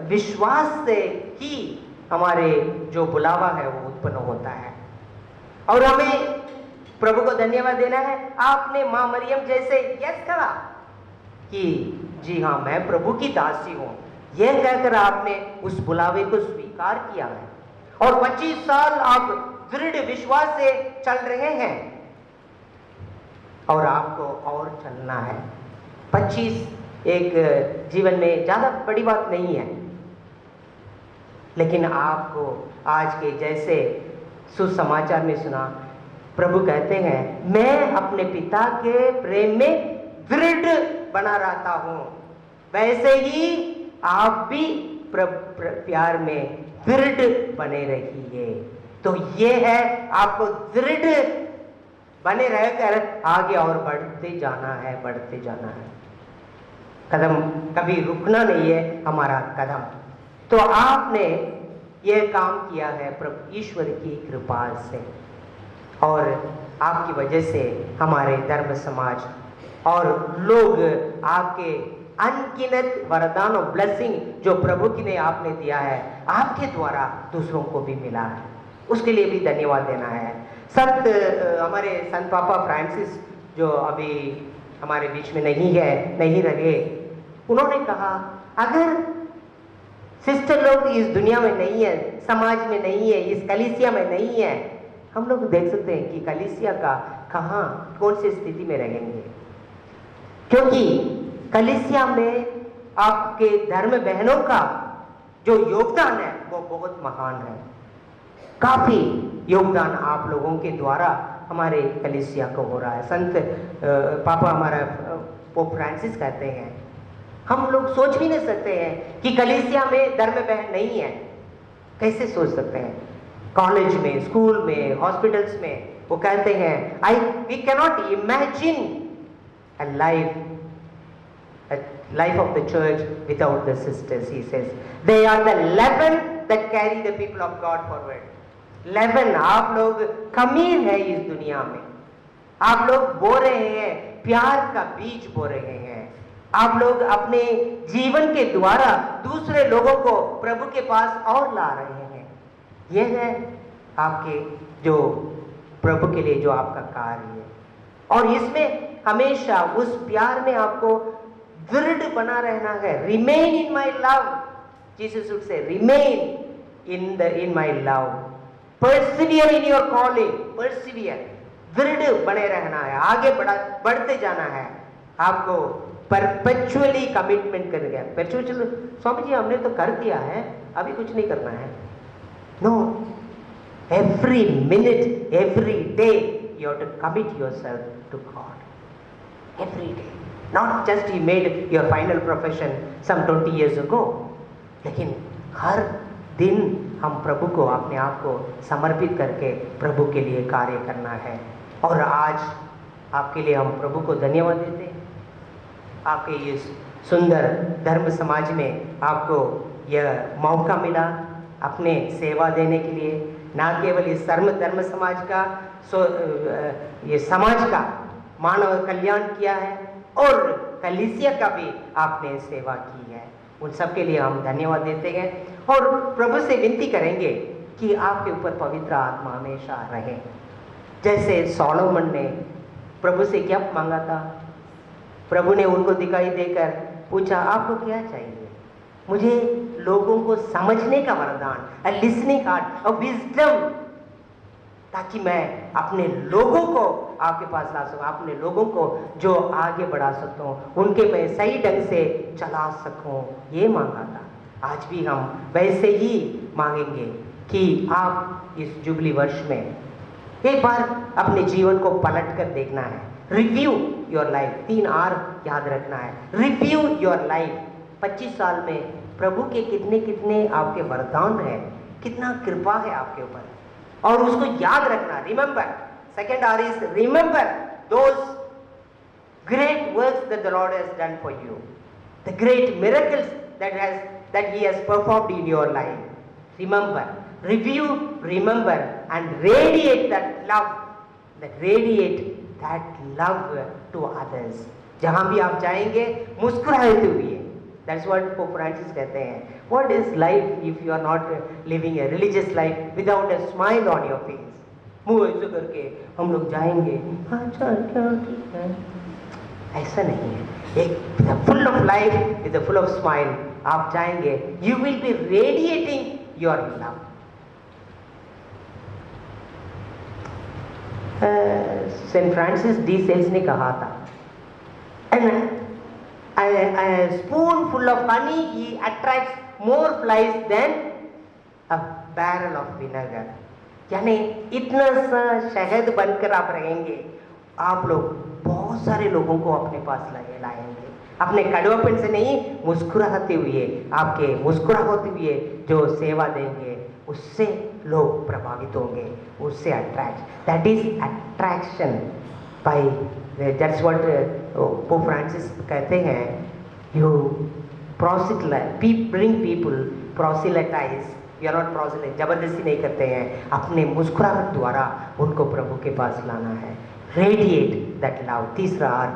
विश्वास से ही हमारे जो बुलावा है वो उत्पन्न होता है। और हमें प्रभु को धन्यवाद देना है। आपने मां मरियम जैसे यस कहा कि जी हाँ, मैं प्रभु की दासी हूं, यह कहकर आपने उस बुलावे को स्वीकार किया है। और 25 साल आप दृढ़ विश्वास से चल रहे हैं और आपको और चलना है। 25 एक जीवन में ज्यादा बड़ी बात नहीं है, लेकिन आपको आज के जैसे सुसमाचार में सुना, प्रभु कहते हैं मैं अपने पिता के प्रेम में दृढ़ बना रहता हूं, वैसे ही आप भी प्यार में दृढ़ बने रहिए। तो ये है, आपको दृढ़ बने रहकर आगे और बढ़ते जाना है, बढ़ते जाना है। कदम कभी रुकना नहीं है हमारा कदम। तो आपने ये काम किया है प्रभु ईश्वर की कृपा से, और आपकी वजह से हमारे धर्म समाज और लोग आपके अनगिनत वरदान और ब्लेसिंग जो प्रभु की ने आपने दिया है, आपके द्वारा दूसरों को भी मिला है, उसके लिए भी धन्यवाद देना है। हमारे संत पापा फ्रांसिस जो अभी हमारे बीच में नहीं रहे, उन्होंने कहा अगर सिस्टर लोग इस दुनिया में नहीं है, समाज में नहीं है, इस कलीसिया में नहीं है, हम लोग देख सकते हैं कि कलीसिया का कौन सी स्थिति में रहेंगे। क्योंकि कलीसिया में आपके धर्म बहनों का जो योगदान है वो बहुत महान है। काफी योगदान आप लोगों के द्वारा हमारे कलीसिया को हो रहा है। संत पापा हमारा पोप फ्रांसिस कहते हैं, हम लोग सोच भी नहीं सकते हैं कि कलीसिया में धर्म बहन नहीं है। कैसे सोच सकते हैं? कॉलेज में, स्कूल में, हॉस्पिटल्स में वो कहते हैं we cannot imagine a life of the church without the sisters, he says. They are the leaven that carry the people of God forward. लेवन, आप लोग खमीर है इस दुनिया में, आप लोग बो रहे हैं, प्यार का बीज बो रहे हैं। आप लोग अपने जीवन के द्वारा दूसरे लोगों को प्रभु के पास और ला रहे हैं। यह है आपके जो प्रभु के लिए जो आपका कार्य है, और इसमें हमेशा उस प्यार में आपको दृढ़ बना रहना है। Remain in my love, Jesus would say, remain in my love, persevere in your calling, persevere, दृढ़ बने रहना है, आगे बढ़ते जाना है। आपको परपेचुअली कमिटमेंट करना है। परपेचुअल, स्वामी जी हमने तो कर दिया है, अभी कुछ नहीं करना है। No, every minute, every day you have to commit yourself to God. Every day. Not just you made your final profession some 20 years ago, लेकिन हर दिन हम प्रभु को, अपने आप को समर्पित करके प्रभु के लिए कार्य करना है। और आज आपके लिए हम प्रभु को धन्यवाद देते हैं। आपके इस सुंदर धर्म समाज में आपको यह मौका मिला अपने सेवा देने के लिए, ना केवल इस धर्म समाज का ये समाज का मानव कल्याण किया है और कलीसिया का भी आपने सेवा की है। उन सब के लिए हम धन्यवाद देते हैं और प्रभु से विनती करेंगे कि आपके ऊपर पवित्र आत्मा हमेशा रहे। जैसे सोलोमन ने प्रभु से क्या मांगा था, प्रभु ने उनको दिखाई देकर पूछा आपको क्या चाहिए? मुझे लोगों को समझने का वरदान, अ लिसनिंग हार्ट, अ विजडम, ताकि मैं अपने लोगों को आपके पास ला सकूं, अपने लोगों को जो आगे बढ़ा सकता हूँ, उनके मैं सही ढंग से चला सकूं, ये मांगा था। आज भी हम वैसे ही मांगेंगे कि आप इस जुबली वर्ष में एक बार अपने जीवन को पलट कर देखना है। रिव्यू योर लाइफ, 3 R याद रखना है। Review your life. 25 साल में प्रभु के कितने कितने आपके वरदान है, कितना कृपा है आपके ऊपर, और उसको याद रखना। Remember, second R is remember those great works that the Lord has done for you, the great miracles that he has performed in your life. Remember, review, remember, and radiate that love to others. जहाँ भी आप जाएंगे मुस्कुराते हुए। That's what Pope Francis कहते हैं। What is life if you are not living a religious life without a smile on your face? मुँह ऐसे करके हम लोग जाएंगे, हाँ चल क्या ठीक है, ऐसा नहीं है। एक full of life with a full of smile आप जाएंगे, you will be radiating your love. Saint Francis de Sales ने कहा था, a spoonful of honey he attracts more flies than a barrel of vinegar. यानी इतना सा शहद बनकर आप रहेंगे, आप लोग बहुत सारे लोगों को अपने पास लाएंगे, अपने कड़वापन से नहीं, मुस्कुराते हुए, आपके मुस्कुराते हुए जो सेवा देंगे उससे लोग प्रभावित होंगे, उससे attract, that is attraction by, that's what Pope Francis कहते हैं, you bring people, proselytize, you are not proselyte, जबरदस्ती नहीं करते हैं, अपने मुस्कुराहट द्वारा उनको प्रभु के पास लाना है। Radiate that love. तीसरा R,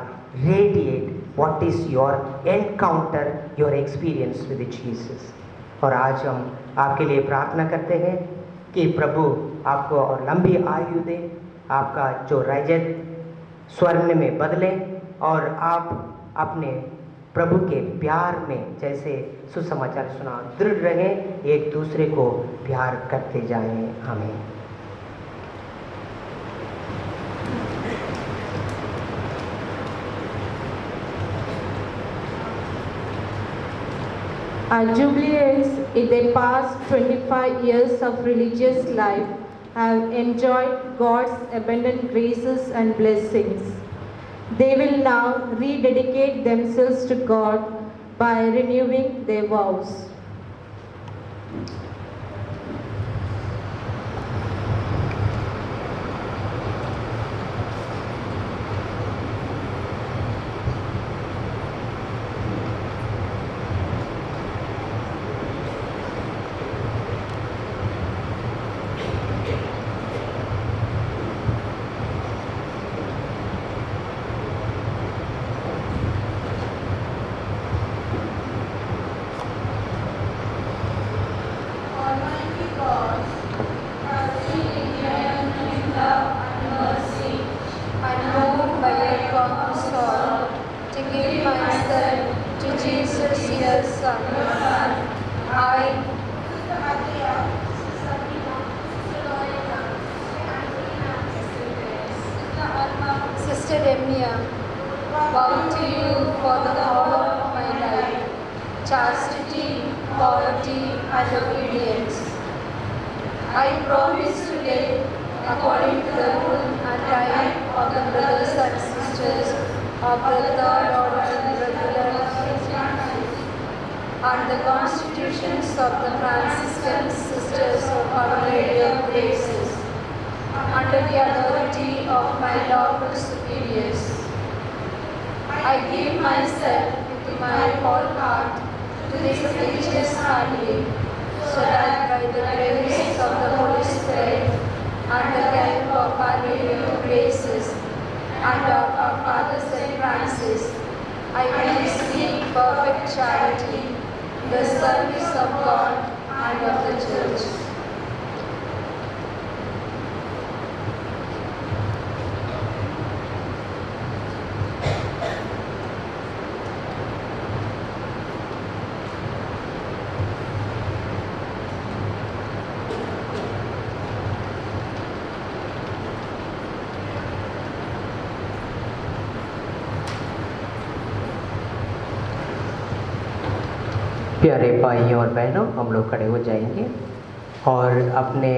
radiate what is your encounter, your experience with Jesus. और आज हम आपके लिए प्रार्थना करते हैं कि प्रभु आपको और लंबी आयु दे, आपका जो रजत स्वर्ण में बदले और आप अपने प्रभु के प्यार में जैसे सुसमाचार सुना दृढ़ रहें, एक दूसरे को प्यार करते जाएं। हमें Our jubilees in the past 25 years of religious life have enjoyed God's abundant graces and blessings. They will now rededicate themselves to God by renewing their vows. Almighty God, in love and mercy, and moved by your common sorrow, to give myself to Jesus, your Son, Sister Demia, vow to you for the whole of my life, chastity, poverty, and obedience. I promise to live according to the rule and right of the brothers and sisters of the Third Order Regular and the constitutions of the Franciscan Sisters of Our Lady of Graces, under the authority of my lawful superiors. I give myself with my whole heart to this religious family, so that by the grace of the Holy Spirit and the help of our revealed graces and of our Father Saint Francis, I may seek perfect charity, the service of God and of the Church. प्यारे भाइयों और बहनों, हम लोग खड़े हो जाएंगे और अपने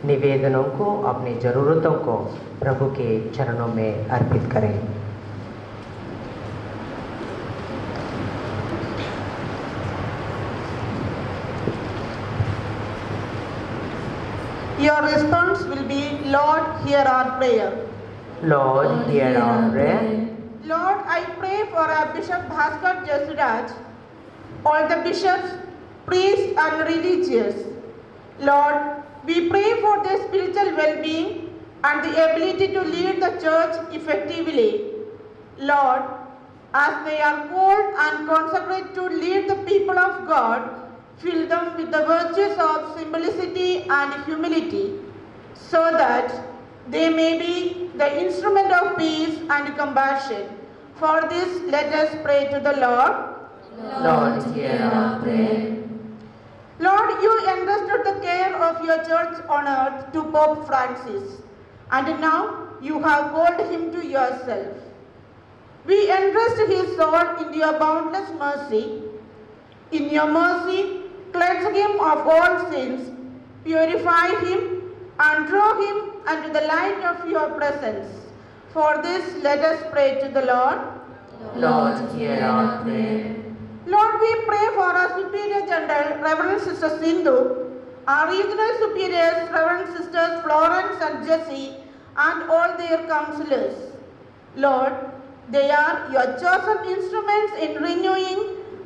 निवेदनों को, अपनी ज़रूरतों को प्रभु के चरणों में अर्पित करें। Your response will be, Lord, hear our prayer. Lord, hear our prayer. Lord, I pray for our Bishop Bhaskar Jesuraj, all the bishops, priests and religious. Lord, we pray for their spiritual well-being and the ability to lead the church effectively. Lord, as they are called and consecrated to lead the people of God, fill them with the virtues of simplicity and humility, so that they may be the instrument of peace and compassion. For this, let us pray to the Lord. Lord, hear our prayer. Lord, you entrusted the care of your church on earth to Pope Francis, and now you have called him to yourself. We entrust his soul in your boundless mercy. In your mercy, cleanse him of all sins, purify him, and draw him unto the light of your presence. For this, let us pray to the Lord. Lord, hear our prayer. Lord, we pray for our Superior General, Reverend Sister Sindhu, our regional superiors, Reverend Sisters Florence and Jessie, and all their counselors. Lord, they are your chosen instruments in renewing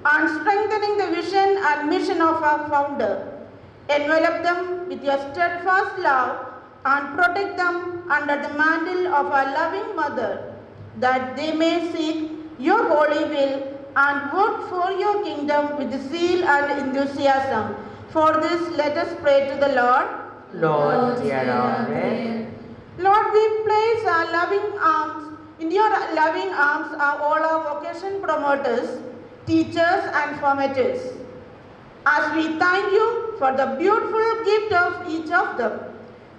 and strengthening the vision and mission of our founder. Envelop them with your steadfast love and protect them under the mantle of our loving mother, that they may seek your holy will and work for your kingdom with zeal and enthusiasm. For this, let us pray to the Lord. Lord, hear our prayer. Lord, we place our loving arms, in your loving arms are all our vocation promoters, teachers and formators. As we thank you for the beautiful gift of each of them,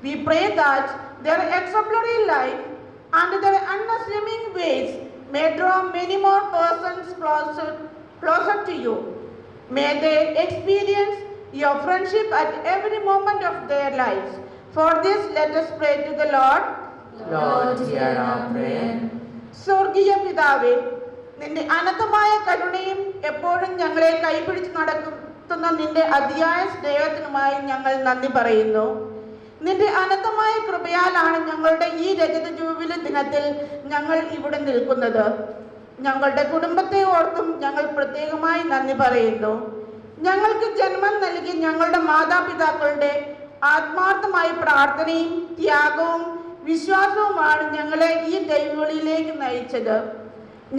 we pray that their exemplary life and their unassuming ways may draw many more persons closer to you. May they experience your friendship at every moment of their lives. For this, let us pray to the Lord. Lord, hear our prayer. സ്വർഗീയ പിതാവേ, നിന്റെ അനന്തമായ കരുണയും എപ്പോഴും ഞങ്ങളെ കൈപിടിച്ച് നടത്തുന്ന നിന്റെ അതിയായ സ്നേഹത്തിനുമായി ഞങ്ങൾ നന്ദി പറയുന്നു. നിന്റെ അനന്തമായ കൃപയാലാണ് ഞങ്ങളുടെ ഈ രജത ജൂബിലി ദിനത്തിൽ ഞങ്ങൾ ഇവിടെ നിൽക്കുന്നത്. ഞങ്ങളുടെ കുടുംബത്തെ ഓർത്തും ഞങ്ങൾ പ്രത്യേകമായി നന്ദി പറയുന്നു. ഞങ്ങൾക്ക് ജന്മം നൽകി ഞങ്ങളുടെ മാതാപിതാക്കളുടെ ആത്മാർത്ഥമായ പ്രാർത്ഥനയും ത്യാഗവും വിശ്വാസവുമാണ് ഞങ്ങളെ ഈ ദൈവവിളിയിലേക്ക് നയിച്ചത്.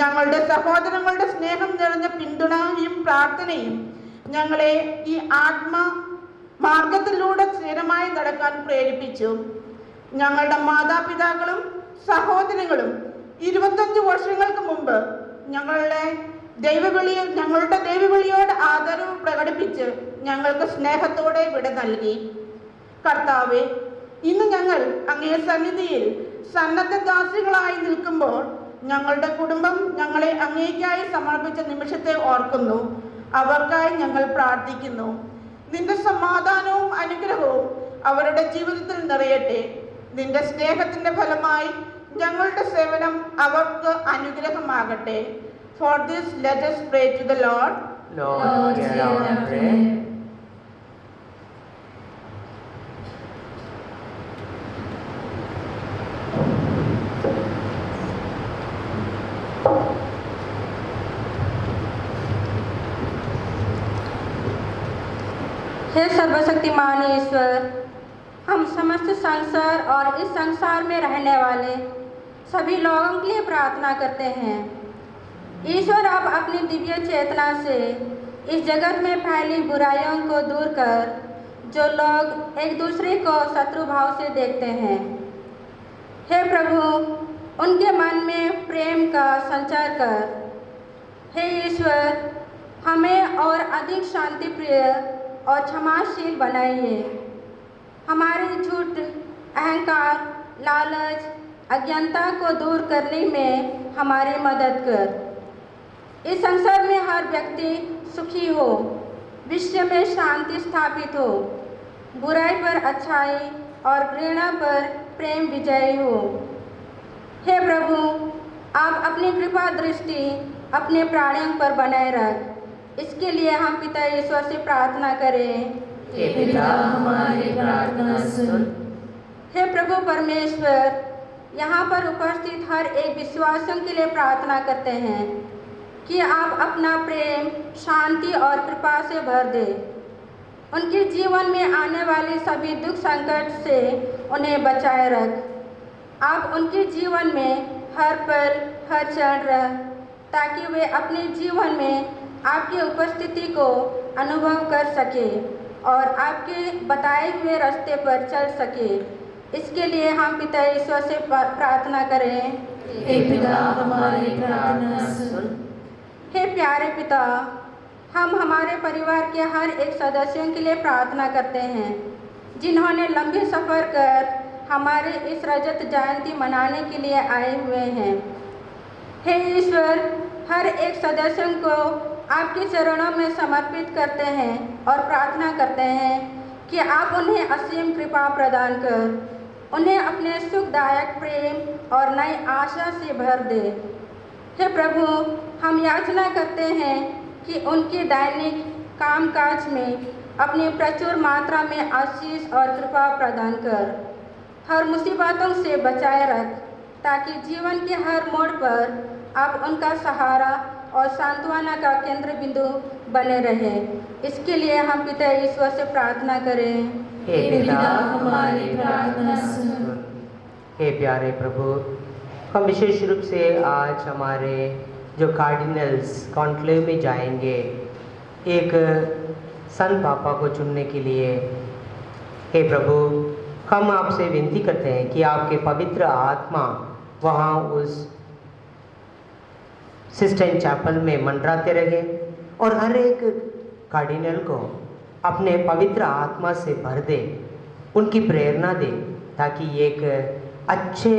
ഞങ്ങളുടെ സഹോദരങ്ങളുടെ സ്നേഹം നിറഞ്ഞ പിന്തുണയും പ്രാർത്ഥനയും ഞങ്ങളെ ഈ മാർഗത്തിലൂടെ സ്ഥിരമായി നടക്കാൻ പ്രേരിപ്പിച്ചു. ഞങ്ങളുടെ മാതാപിതാക്കളും സഹോദരങ്ങളും 25 വർഷങ്ങൾക്ക് മുമ്പ് ഞങ്ങളുടെ ദൈവവിളിയോട് ആദരവ് പ്രകടിപ്പിച്ച് ഞങ്ങൾക്ക് സ്നേഹത്തോടെ വിട നൽകി. കർത്താവേ, ഇന്ന് ഞങ്ങൾ അങ്ങേ സന്നിധിയിൽ സന്നദ്ധദാസികളായി നിൽക്കുമ്പോൾ ഞങ്ങളുടെ കുടുംബം ഞങ്ങളെ അങ്ങേക്കായി സമർപ്പിച്ച നിമിഷത്തെ ഓർക്കുന്നു. അവർക്കായി ഞങ്ങൾ പ്രാർത്ഥിക്കുന്നു. നിന്റെ സമാധാനവും അനുഗ്രഹവും അവരുടെ ജീവിതത്തിൽ നിറയട്ടെ. നിന്റെ സ്നേഹത്തിന്റെ ഫലമായി ഞങ്ങളുടെ സേവനം അവർക്ക് അനുഗ്രഹമാകട്ടെ. For this, let us pray to the Lord. Lord, hear our prayer. हे सब सर्वशक्तिमान ईश्वर, हम समस्त संसार और इस संसार में रहने वाले सभी लोगों के लिए प्रार्थना करते हैं। ईश्वर, आप अपनी दिव्य चेतना से इस जगत में फैली बुराइयों को दूर कर जो लोग एक दूसरे को शत्रु भाव से देखते हैं, हे प्रभु, उनके मन में प्रेम का संचार कर। हे ईश्वर, हमें और अधिक शांति प्रिय और क्षमाशील बनाइए। हमारे झूठ, अहंकार, लालच, अज्ञानता को दूर करने में हमारी मदद कर। इस संसार में हर व्यक्ति सुखी हो, विश्व में शांति स्थापित हो, बुराई पर अच्छाई और घृणा पर प्रेम विजयी हो। हे प्रभु, आप अपनी कृपा दृष्टि अपने प्राणियों पर बनाए रख। इसके लिए हम पिता ईश्वर से प्रार्थना करें। हे पिता, हमारी प्रार्थना सुन। हे प्रभु परमेश्वर, यहाँ पर उपस्थित हर एक विश्वासियों के लिए प्रार्थना करते हैं कि आप अपना प्रेम, शांति और कृपा से भर दें। उनके जीवन में आने वाली सभी दुख संकट से उन्हें बचाए रख। आप उनके जीवन में हर पल, हर क्षण रह, ताकि वे अपने जीवन में आपकी उपस्थिति को अनुभव कर सके और आपके बताए हुए रास्ते पर चल सके। इसके लिए हम पिता ईश्वर से प्रार्थना करें। हे पिता, हमारी प्रार्थना सुन। हे प्यारे पिता, हम हमारे परिवार के हर एक सदस्यों के लिए प्रार्थना करते हैं जिन्होंने लंबे सफ़र कर हमारे इस रजत जयंती मनाने के लिए आए हुए हैं। हे ईश्वर, हर एक सदस्यों को आपके चरणों में समर्पित करते हैं और प्रार्थना करते हैं कि आप उन्हें असीम कृपा प्रदान कर उन्हें अपने सुखदायक प्रेम और नई आशा से भर दे। हे प्रभु, हम याचना करते हैं कि उनके दैनिक कामकाज में अपनी प्रचुर मात्रा में आशीष और कृपा प्रदान कर हर मुसीबतों से बचाए रख, ताकि जीवन के हर मोड़ पर आप उनका सहारा और सांत्वना का केंद्र बिंदु बने रहे। इसके लिए हम पिता ईश्वर से प्रार्थना करें। हे पिता, हमारी प्रार्थना सुन। हे प्यारे प्रभु, हम विशेष रूप से आज हमारे जो कार्डिनल्स कॉन्क्लेव में जाएंगे एक संत पापा को चुनने के लिए, हे प्रभु, हम आपसे विनती करते हैं कि आपके पवित्र आत्मा वहाँ उस सिस्टन चैपल में मंडराते रहे और हर एक कार्डिनल को अपने पवित्र आत्मा से भर दे, उनकी प्रेरणा दे, ताकि एक अच्छे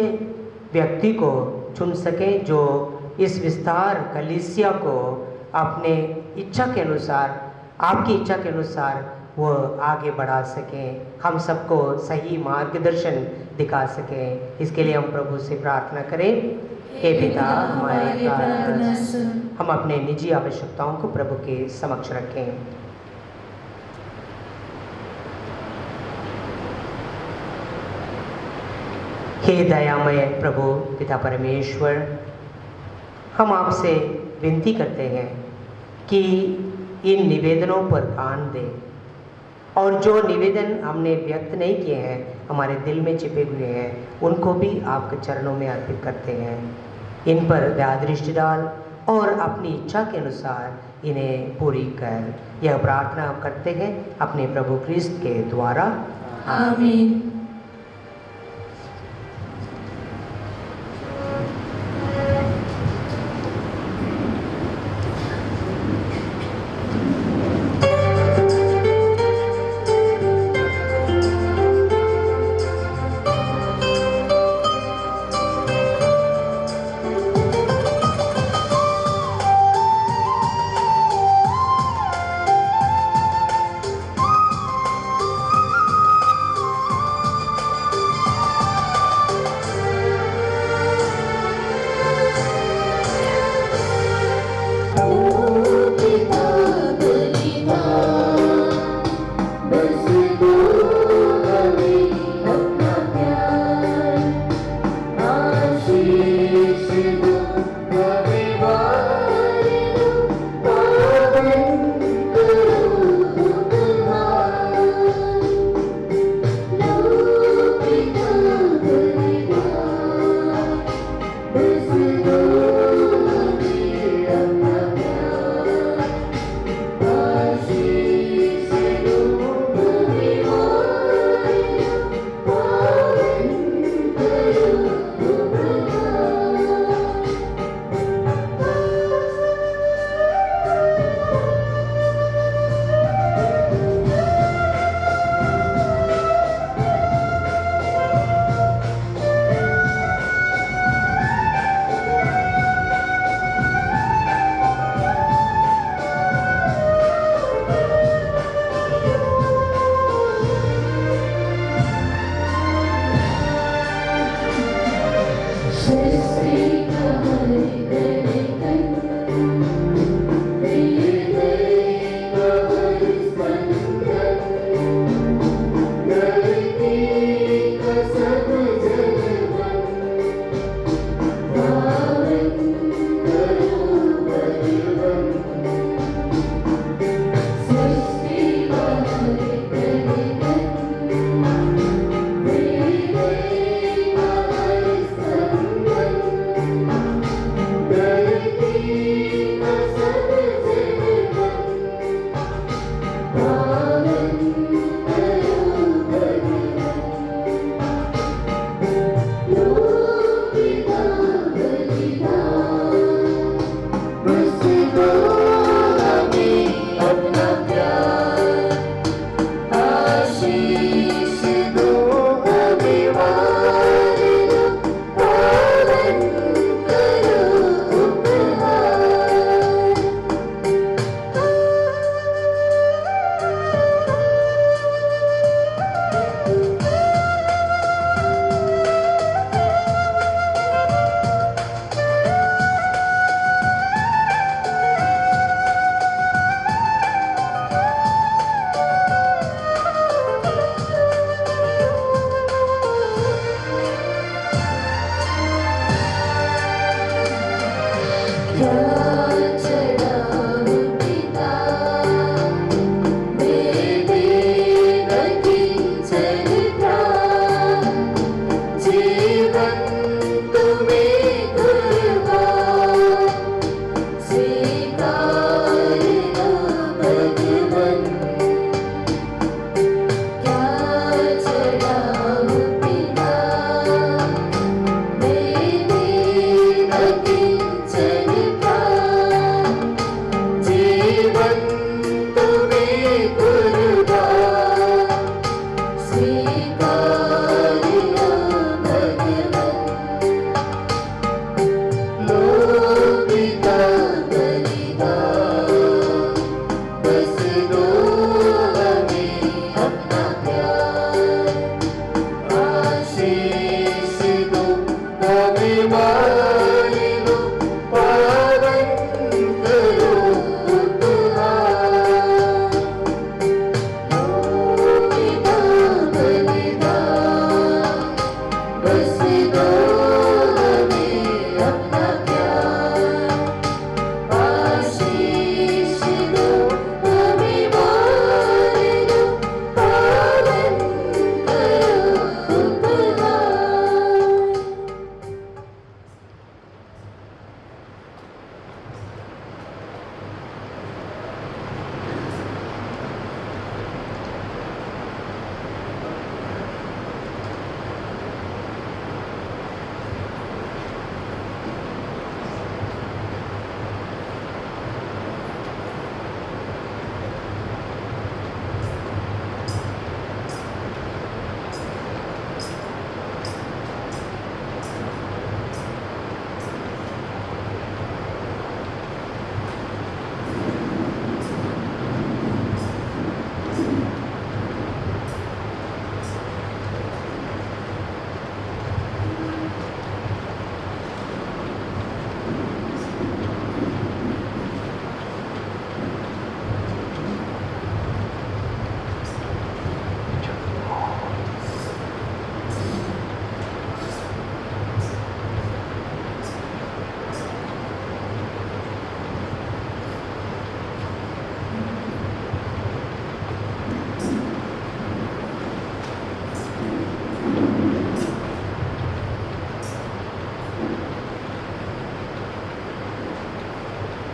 व्यक्ति को चुन सकें जो इस विस्तार कलीसिया को अपने इच्छा के अनुसार, आपकी इच्छा के अनुसार वो आगे बढ़ा सकें, हम सबको सही मार्गदर्शन दिखा सकें। इसके लिए हम प्रभु से प्रार्थना करें। हे पिता, हमारी प्रार्थना सुन। हम अपने निजी आवश्यकताओं को प्रभु के समक्ष रखें। हे दयामय प्रभु पिता परमेश्वर, हम आपसे विनती करते हैं कि इन निवेदनों पर कान दें और जो निवेदन हमने व्यक्त नहीं किए हैं, हमारे दिल में छिपे हुए हैं, उनको भी आपके चरणों में अर्पित करते हैं। इन पर दया दृष्टि डाल और अपनी इच्छा के अनुसार इन्हें पूरी कर। यह प्रार्थना हम करते हैं अपने प्रभु क्रिस्त के द्वारा, आमीन।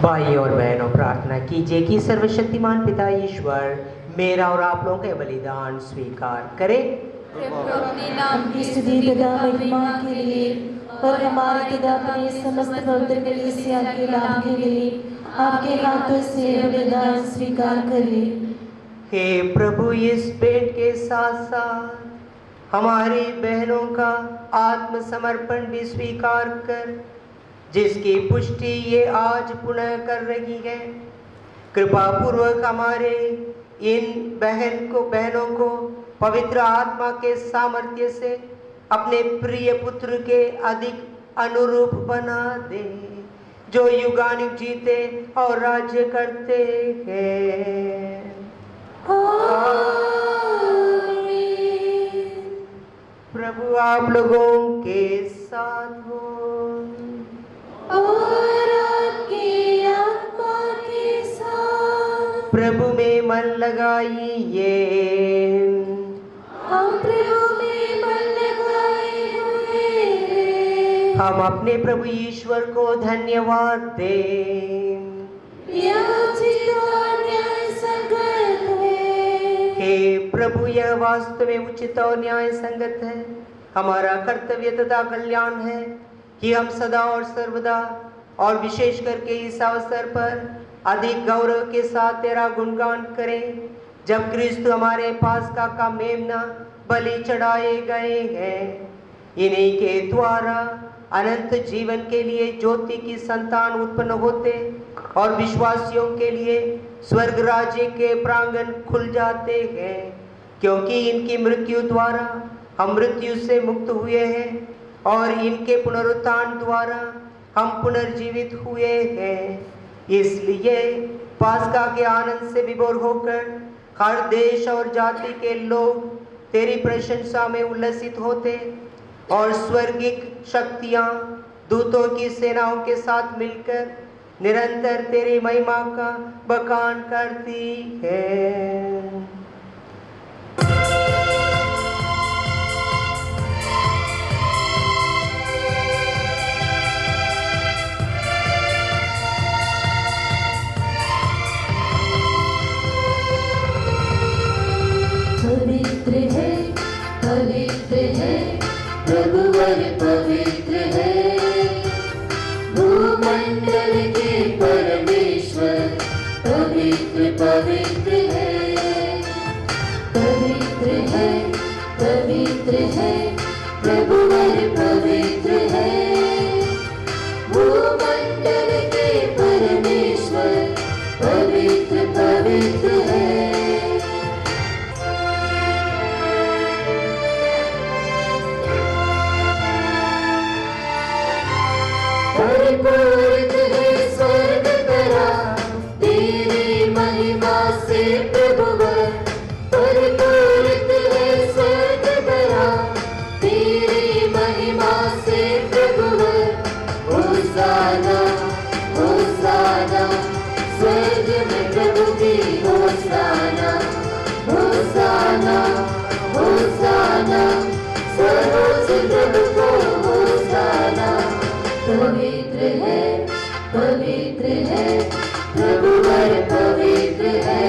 भाई और बहनों, प्रार्थना कीजिए कि सर्वशक्तिमान पिता ईश्वर मेरा और आप लोगों का बलिदान स्वीकार करे। अपने नाम की स्तुति तथा महिमा के लिए और हमारे तथा अपने समस्त पवित्र कलीसिया के लाभ के लिए आपके हाथों से बलिदान स्वीकार करें। हे प्रभु, इस भेंट के साथ साथ हमारी बहनों का आत्मसमर्पण भी स्वीकार कर, जिसकी पुष्टि ये आज पुनः कर रही है। कृपा पूर्वक हमारे इन बहनों को पवित्र आत्मा के सामर्थ्य से अपने प्रिय पुत्र के अधिक अनुरूप बना दे, जो युगानुग जीते और राज्य करते हैं। प्रभु आप लोगों के साथ हो और आपकी आत्मा के साथ। प्रभु में मन लगाइए। हम प्रभु में मन लगाए हुए हैं। हम अपने प्रभु ईश्वर को धन्यवाद दें। यह उचित और न्याय संगत है। हे प्रभु, यह वास्तव में उचित और न्याय संगत है। हमारा कर्तव्य तथा कल्याण है कि हम सदा और सर्वदा और विशेष करके इस अवसर पर अधिक गौरव के साथ तेरा गुणगान करें, जब क्रिस्त हमारे पास्का का मेमना बलि चढ़ाए गए हैं। इन्हीं के द्वारा अनंत जीवन के लिए ज्योति की संतान उत्पन्न होते और विश्वासियों के लिए स्वर्ग राज्य के प्रांगण खुल जाते हैं, क्योंकि इनकी मृत्यु द्वारा हम मृत्यु से मुक्त हुए हैं और इनके पुनरुत्थान द्वारा हम पुनर्जीवित हुए हैं। इसलिए पास्का के आनंद से विभोर होकर हर देश और जाति के लोग तेरी प्रशंसा में उल्लसित होते और स्वर्गिक शक्तियां दूतों की सेनाओं के साथ मिलकर निरंतर तेरी महिमा का बखान करती है। पवित्र है, पवित्र है, प्रभुवर पवित्र है। भूमंडल के परमेश्वर पवित्र पवित्र है। पवित्र है, पवित्र है, प्रभुवर पवित्र है। भूमंडल के परमेश्वर पवित्र पवित्र है। परिपूरित है स्वर्ग तरा तेरी महिमा से प्रभुवर। परिपूरित है स्वर्ग तरा तेरी महिमा से प्रभुवर। होशाना होशाना, स्वर्ग में प्रभु की होशाना। होशाना होशाना, सर्वोच्च प्रभु को होशाना। पवित्र है, पवित्र है, प्रभुवर पवित्र है।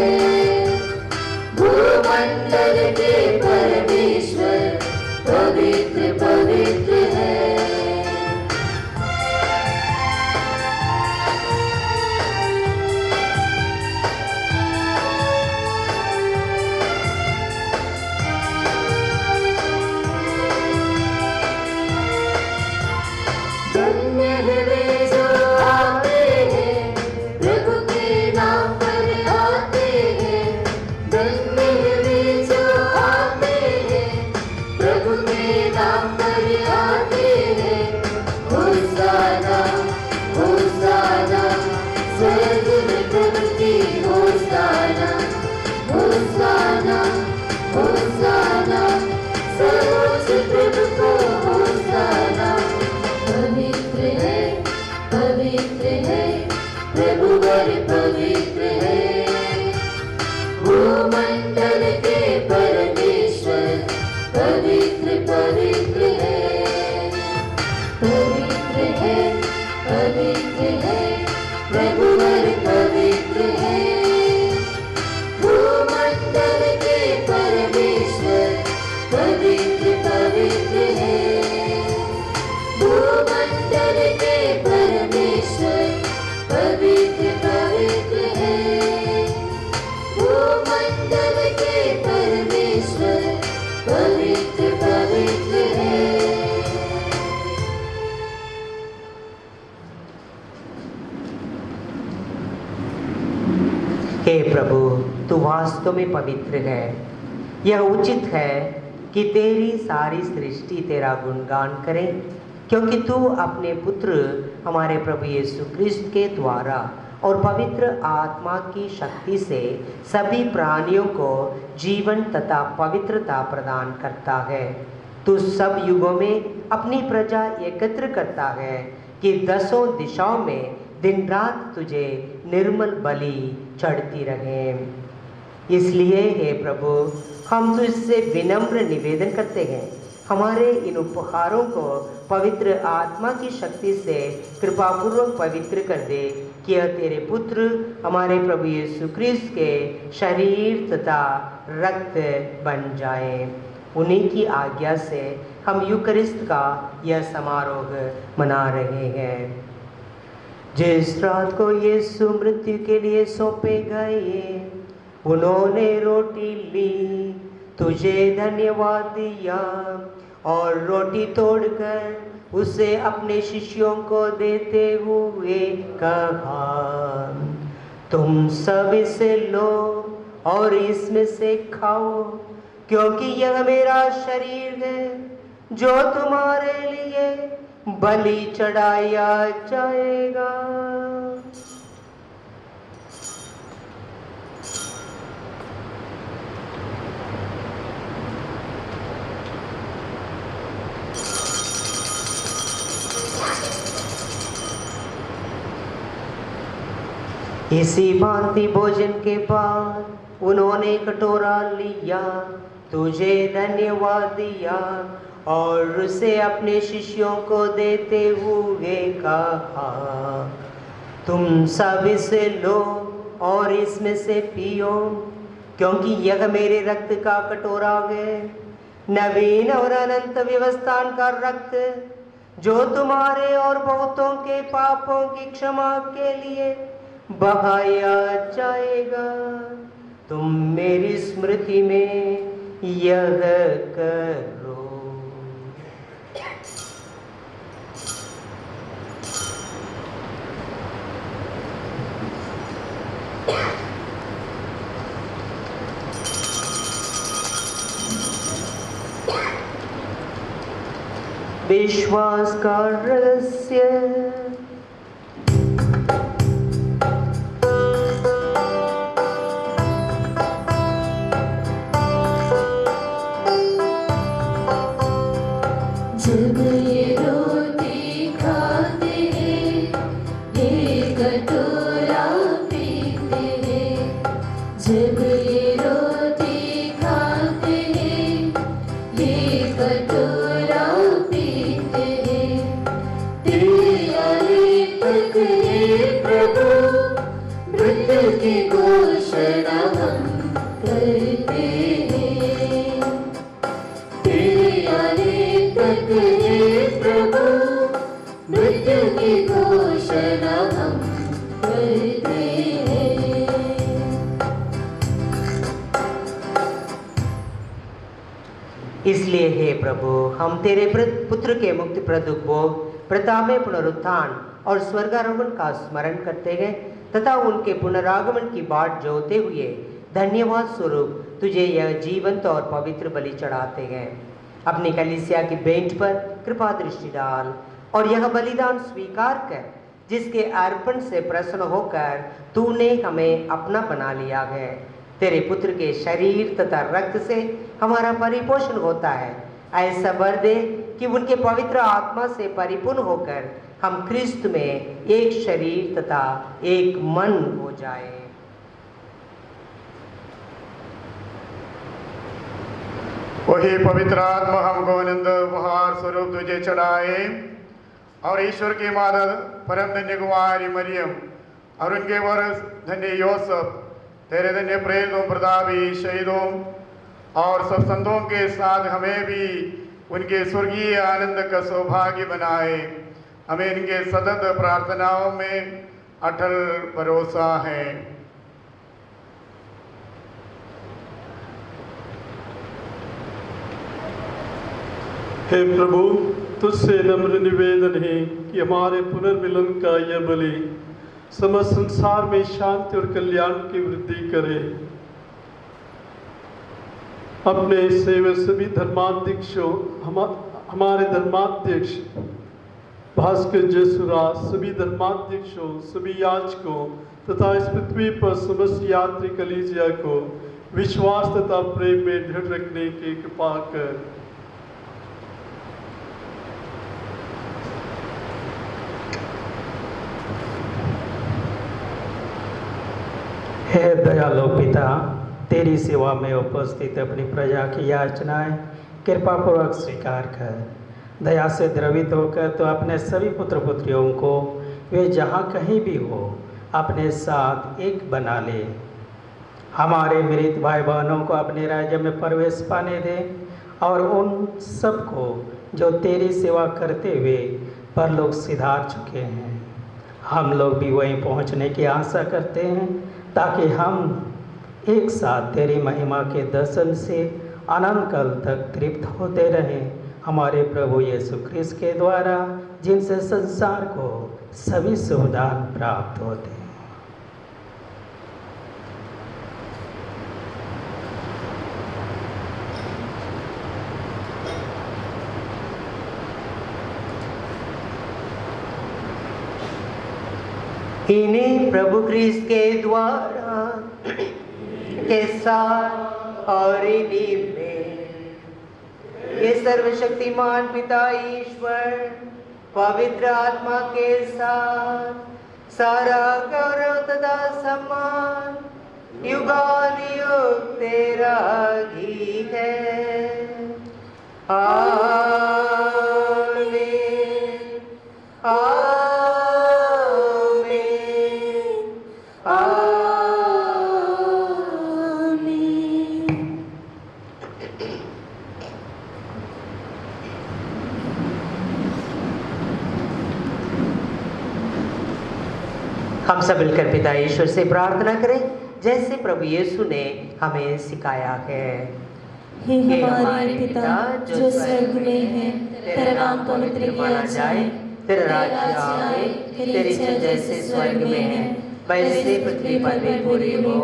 भूमंडल के परमेश्वर पवित्र पवित्र है। धन्य है वे जो आते हैं, प्रभु के नाम पर आते हैं। धन्य है वे जो आते हैं, प्रभु के नाम पर आते हैं। होशाना होशाना, स्वर्ग में प्रभु की होशाना। होशाना होशाना, सर्वोच्च प्रभु को होशाना। पवित्र है, पवित्र है, प्रभुवर पवित्र है। भूमंडल के परमेश्वर पवित्र पवित्र है। पवित्र है, पवित्र है, प्रभुवर हे प्रभु, तू वास्तव में पवित्र है। यह उचित है कि तेरी सारी सृष्टि तेरा गुणगान करें, क्योंकि तू अपने पुत्र हमारे प्रभु यीशु क्रिस्त के द्वारा और पवित्र आत्मा की शक्ति से सभी प्राणियों को जीवन तथा पवित्रता प्रदान करता है। तू सब युगों में अपनी प्रजा एकत्र करता है कि दसों दिशाओं में दिन रात तुझे निर्मल बलि चढ़ती रहे। इसलिए हे प्रभु, हम तुझसे विनम्र निवेदन करते हैं, हमारे इन उपहारों को पवित्र आत्मा की शक्ति से कृपापूर्वक पवित्र कर दे, कि यह तेरे पुत्र हमारे प्रभु यीशु क्रिस्त के शरीर तथा रक्त बन जाए। उन्हीं की आज्ञा से हम यूकरिस्त का यह समारोह मना रहे हैं। जिस रात को यीशु मृत्यु के लिए सौंपे गए, उन्होंने रोटी ली, तुझे धन्यवाद दिया और रोटी तोड़कर उसे अपने शिष्यों को देते हुए कहा, तुम सब इसे लो और इसमें से खाओ, क्योंकि यह मेरा शरीर है जो तुम्हारे लिए बलि चढ़ाया जाएगा। इसी भांति भोजन के बाद उन्होंने कटोरा लिया, तुझे धन्यवाद दिया और उसे अपने शिष्यों को देते हुए कहा, तुम सब इसे लो और इसमें से पियो, क्योंकि यह मेरे रक्त का कटोरा है, नवीन और अनंत व्यवस्थान का रक्त, जो तुम्हारे और बहुतों के पापों की क्षमा के लिए बहाया जाएगा। तुम मेरी स्मृति में यह करो। विश्वास का रहस्य। जब ये रोटी खाते हैं, ये कटोरा पीते हैं, जब ये रोटी खाते हैं, ये कटोरा पीते हैं, तेरी आने तक हे प्रभु मृत्यु की घोषणा हम करते हैं, तेरी आने तक हे प्रभु मृत्यु की घोषणा हम करते हैं। इसलिए हे प्रभु, हम तेरे पुत्र के मुक्ति प्रदुख भोग, प्रताप पुनरुत्थान और स्वर्गारोहण का स्मरण करते हैं तथा उनके पुनरागमन की बाट जोते हुए धन्यवाद स्वरूप तुझे यह जीवंत और पवित्र बलि चढ़ाते हैं। अपनी कलीसिया की बेंच पर कृपा दृष्टि डाल और यह बलिदान स्वीकार कर, जिसके अर्पण से प्रसन्न होकर तूने हमें अपना बना लिया है। तेरे पुत्र के शरीर तथा रक्त से हमारा परिपोषण होता है। ऐसा वर दे कि उनके पवित्र आत्मा से परिपूर्ण होकर हम क्रिस्त में एक शरीर तथा एक मन हो जाए। वही पवित्र आत्मा हमको आनंद उपहार स्वरूप तुझे चढ़ाए और ईश्वर की माता परम धन्य कुमारी मरियम और उनके वर धन्य योसेफ, तेरे धन्य प्रेरितों, प्रतापी शहीदों और सब संतों के साथ हमें भी उनके स्वर्गीय आनंद का सौभाग्य बनाए। हमें इनके सतत प्रार्थनाओं में अटल भरोसा है। हे प्रभु, तुझसे नम्र निवेदन है कि हमारे पुनर्मिलन का यह बलि समस्त संसार में शांति और कल्याण की वृद्धि करे। अपने सेवक सभी धर्माध्यक्षों, हमारे धर्माध्यक्ष भास्कर जयसुराज, सभी धर्माध्यक्षों, सभी याजकों तथा इस पृथ्वी पर समस्त यात्री कलीसिया को विश्वास तथा प्रेम में दृढ़ रखने की कृपा कर। हे दयालु पिता, तेरी सेवा में उपस्थित अपनी प्रजा की याचनाएं कृपापूर्वक स्वीकार कर। दया से द्रवित होकर तो अपने सभी पुत्र पुत्रियों को वे जहाँ कहीं भी हो अपने साथ एक बना ले। हमारे मृत भाई बहनों को अपने राज्य में प्रवेश पाने दे और उन सबको जो तेरी सेवा करते हुए परलोक सिधार चुके हैं, हम लोग भी वहीं पहुंचने की आशा करते हैं, ताकि हम एक साथ तेरी महिमा के दर्शन से अनंत काल तक तृप्त होते रहें। हमारे प्रभु यीशु ख्रिस्त के द्वारा, जिनसे संसार को सभी सुविधाएं प्राप्त होते हैं। इन्हीं प्रभु ख्रिस्त के द्वारा के साथ और इन्हीं में ये सर्वशक्तिमान पिता ईश्वर पवित्र आत्मा के साथ सारा गौरव तथा सम्मान युगानुयुग तेरा ही है। आमीन आमीन आमीन। हम सब मिलकर पिता ईश्वर से प्रार्थना करें, जैसे प्रभु यीशु ने हमें सिखाया है। हे हमारे पिता जो स्वर्ग में है, तेरा नाम पवित्र किया जाए, तेरा राज्य आए, तेरी इच्छा जैसे स्वर्ग में है वैसे पृथ्वी पर भी पूरी हो।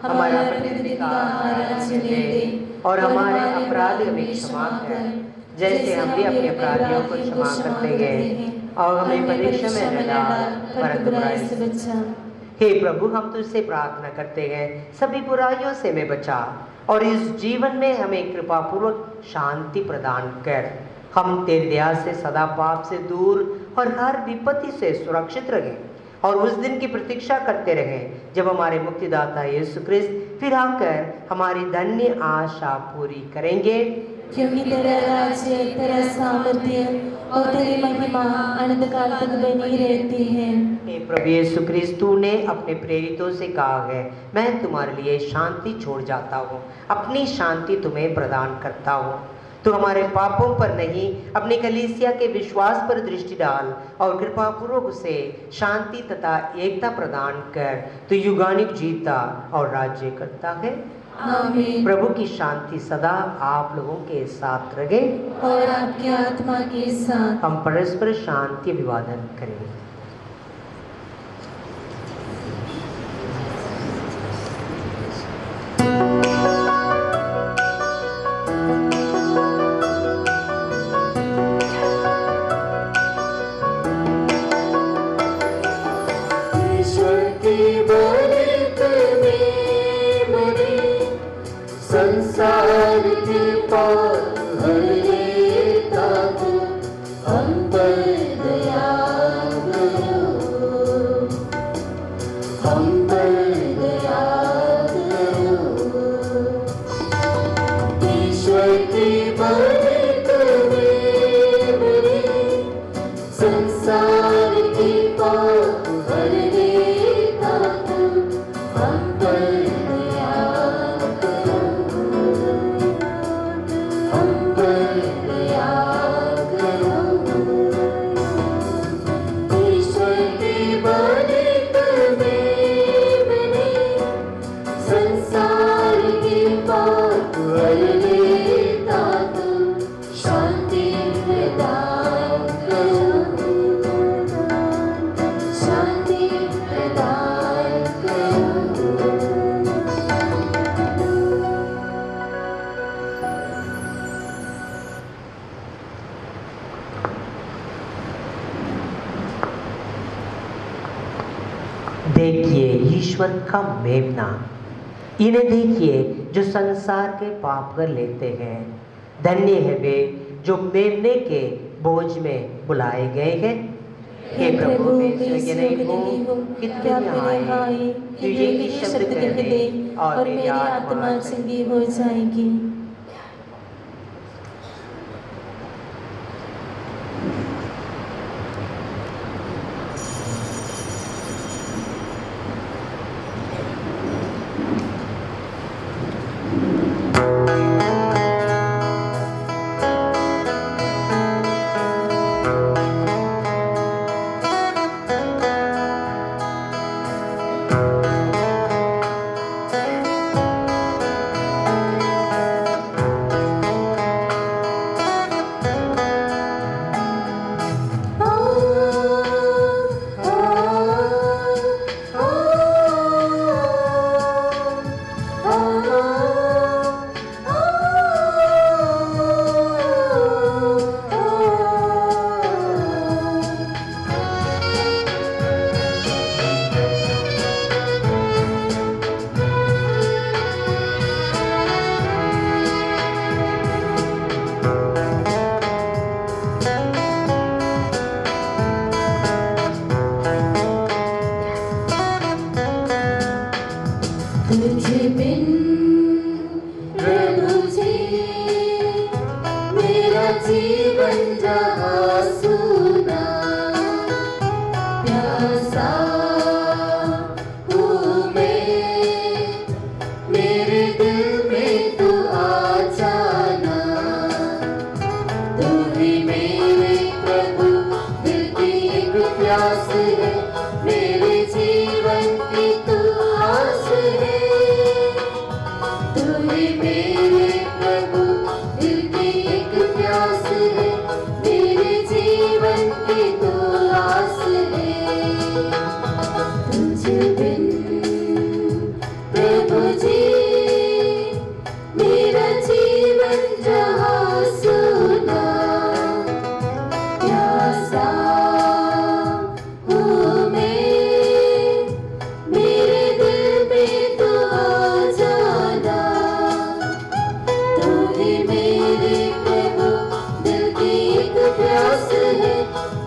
हमारा प्रतिदिन का आहार आज हमें दे और हमारे अपराध हमें क्षमा कर, जैसे हम भी अपने अपराधियों को क्षमा करते हैं, और हमें परीक्षा में न डाल परंतु बुराई से बचा। हे प्रभु, हम तुझसे प्रार्थना करते हैं, सभी बुराइयों से हमें बचा और इस जीवन में हमें कृपापूर्वक शांति प्रदान कर। हम तेरी दया से सदा पाप से दूर और हर विपत्ति से सुरक्षित रहें और उस दिन की प्रतीक्षा करते रहें जब हमारे मुक्तिदाता यीशु ख्रिस्त फिर आकर हमारी धन्य आशा पूरी करेंगे। क्योंकि तेरा राज्य, तेरा सामर्थ्य और तेरी महिमा अनंत काल तक बनी रहती है। हे प्रभु यीशु ख्रिस्त, तूने अपने प्रेरितों से कहा है, मैं तुम्हारे लिए शांति छोड़ जाता हूँ, अपनी शांति तुम्हें प्रदान करता हूँ। तो हमारे पापों पर नहीं, अपनी कलीसिया के विश्वास पर दृष्टि डाल और कृपापूर्वक उसे शांति तथा एकता प्रदान कर। तो युगानुयुग जीता और राज्य करता है। आमीन। प्रभु की शांति सदा आप लोगों के साथ रहे और आपकी आत्मा के साथ। हम परस्पर शांति अभिवादन करें। संसार के पार हरेता तू हम पर दया करो, हम पर दया करो। ईश्वर की बात में मेरे संसार के पार हरेता तू हम पर शांति देखिए ईश्वर का मेमना, इन्हें देखिए जो संसार के पाप कर लेते हैं। धन्य है वे जो मेमने के बोझ में बुलाए गए हैं। हे प्रभु, मैं योग्य नहीं हूँ कि तुम यहाँ आए, तू एक ही शब्द कह दे और मेरी आत्मा चंगी हो जाएगी। तुझे बिन प्रभु जी मेरा जीवन रहा सूना, प्यासा हूँ मैं, मेरे दिल में तू आ जाना। तू ही मेरे प्रभु दिल की एक प्यास है, मेरे जीवन की तू आस है। तू ही मेरे प्रभु दिल की एक प्यास है, मेरे जीवन की तू आस है। तुझे बिन प्रभु जी मेरा जीवन जहाँ सुना, प्यासा हूँ मैं, मेरे दिल में तू आ जाना। तू ही मेरे प्रभु दिल की एक प्यास है,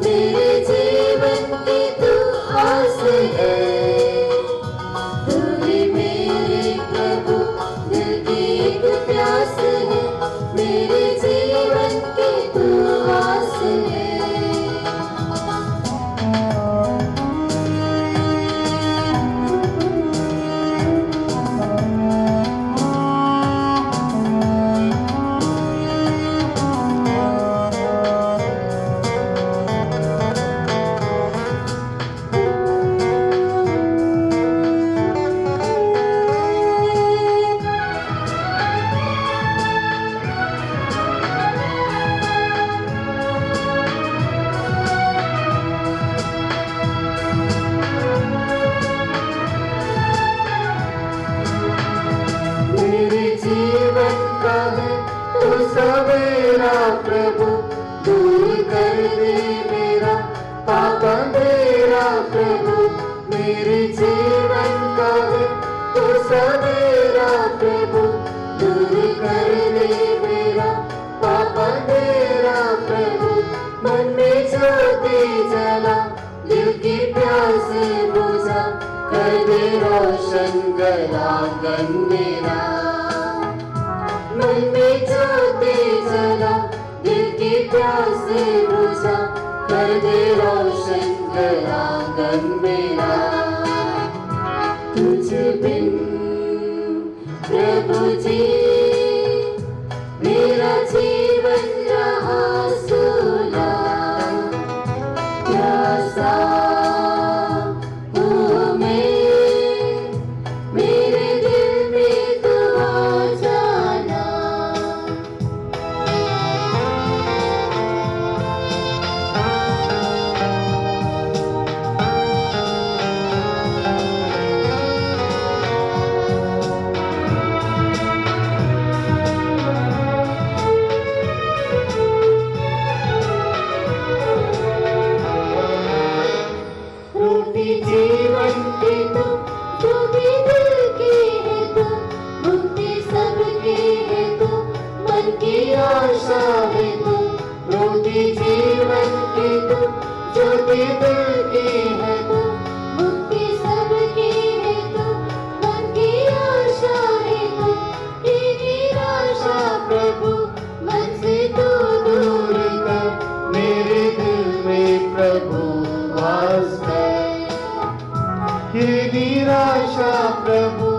मेरे जीवन की तू आस है। तू ही मेरे प्रभु दिल की एक प्यास है, मेरे जीवन की तू आस है। मेरे जीवन का है तू सवेरा प्रभु, दूर कर दे मेरा पाप अंधेरा प्रभु। मेरे जीवन का है तू सवेरा प्रभु, दूर कर दे मेरा पाप अंधेरा प्रभु। मन में ज्योति जला, दिल की प्यास बुझा, कर दे रोशन गलांगन मेरा। मन में ज्योति जला, दिल की प्यास बुझा, कर दे रोशन गलांगन मेरा। तुझे बिन प्रभु जी मेरा जीवन रहा सूना, प्यासा हूँ मैं, मेरे दिल में तू आ जाना। मेरे दिल की है तू, मुक्ति सबकी है तू, मन की आशा है तू, ये निराशा प्रभु मन से तू दूर कर, मेरे दिल में प्रभु वास कर। ये निराशा प्रभु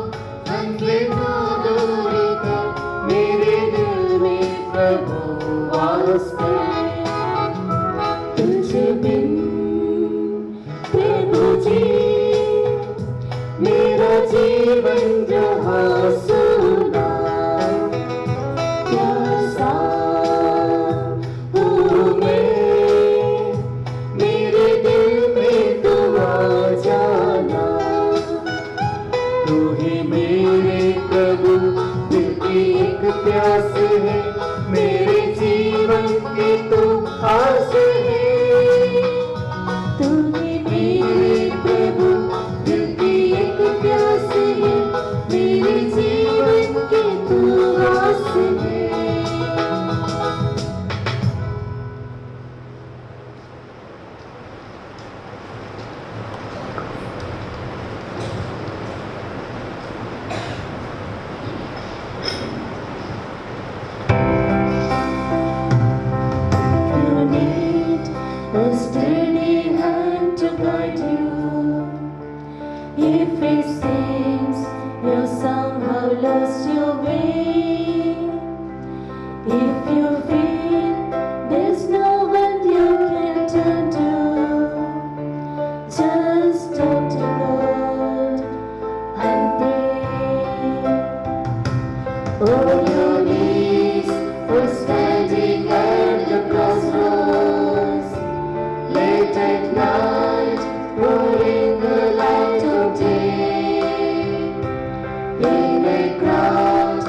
मन से तू दूर कर, मेरे दिल में प्रभु वास कर। तुझ बिन प्रभु जी मेरा जीवन जहाँ सुना, प्यासा हूँ मैं, मेरे दिल में तुम आ जाना। तू ही मेरे प्रभु दिल की एक प्यास है, मेरे जीवन की तू आस है। तू ही मेरे प्रभु दिल की एक प्यास है, मेरे जीवन की तू आस है। You need a steady hand to guide you. If it seems you somehow lost your way, if you feel there's no one you can turn to, just talk to God and pray. Oh, your knees were standing at the crossroads, late at night, pouring the light of day. In a crowd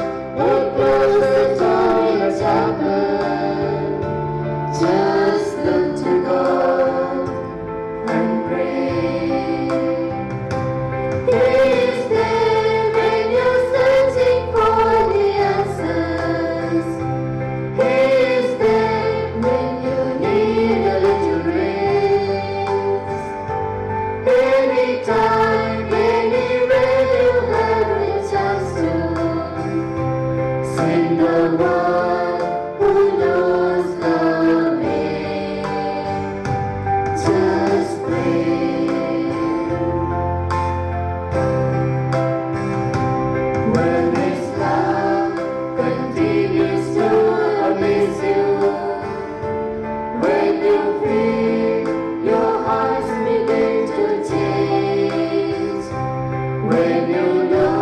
across the tallest chapel, just look to God and pray. He is there when you're searching for the answers. He is there when you need a little grace. Anytime, anywhere you have a chance to sing the one who knows the way. Just pray. When His love continues to amaze you, when you feel your hearts begin to change, when you know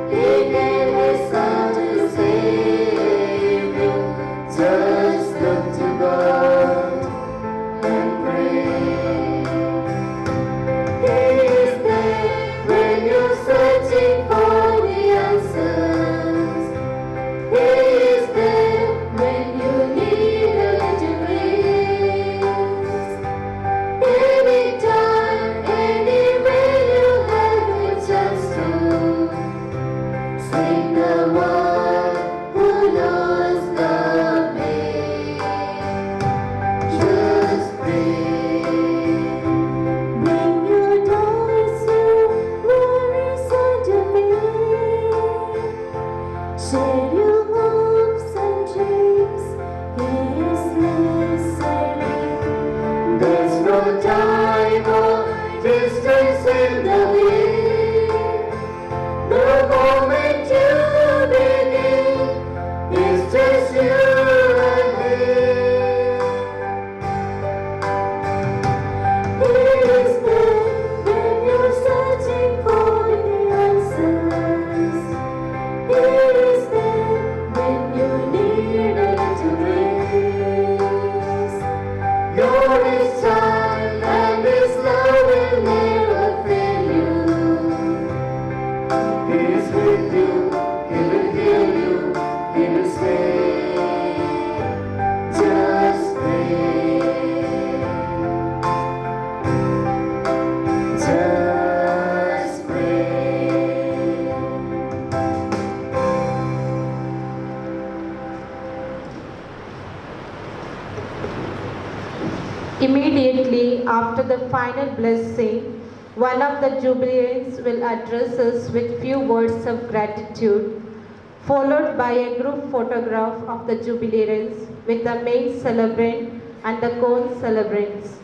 He gave His Son to save you, just look to God and pray. He is there when you're searching for the answers. He is there when you need a little grace. Anytime, anywhere you have a chance to sing the one who knows the way. Just pray. Bring your doubts and worries and your fears. Share your hopes and dreams. He is listening. There's no time or distance in the way. The moment you begin, it's just you and Him. He is there when you're searching for the answers. He is there when you need a little grace. You're His child and His love will never fail you. He is with you, He will heal you, He will stay. Just pray. Just pray. Immediately after the final blessing, one of the jubilants will address us with few words of gratitude, followed by a group photograph of the jubilants with the main celebrant and the co-celebrants.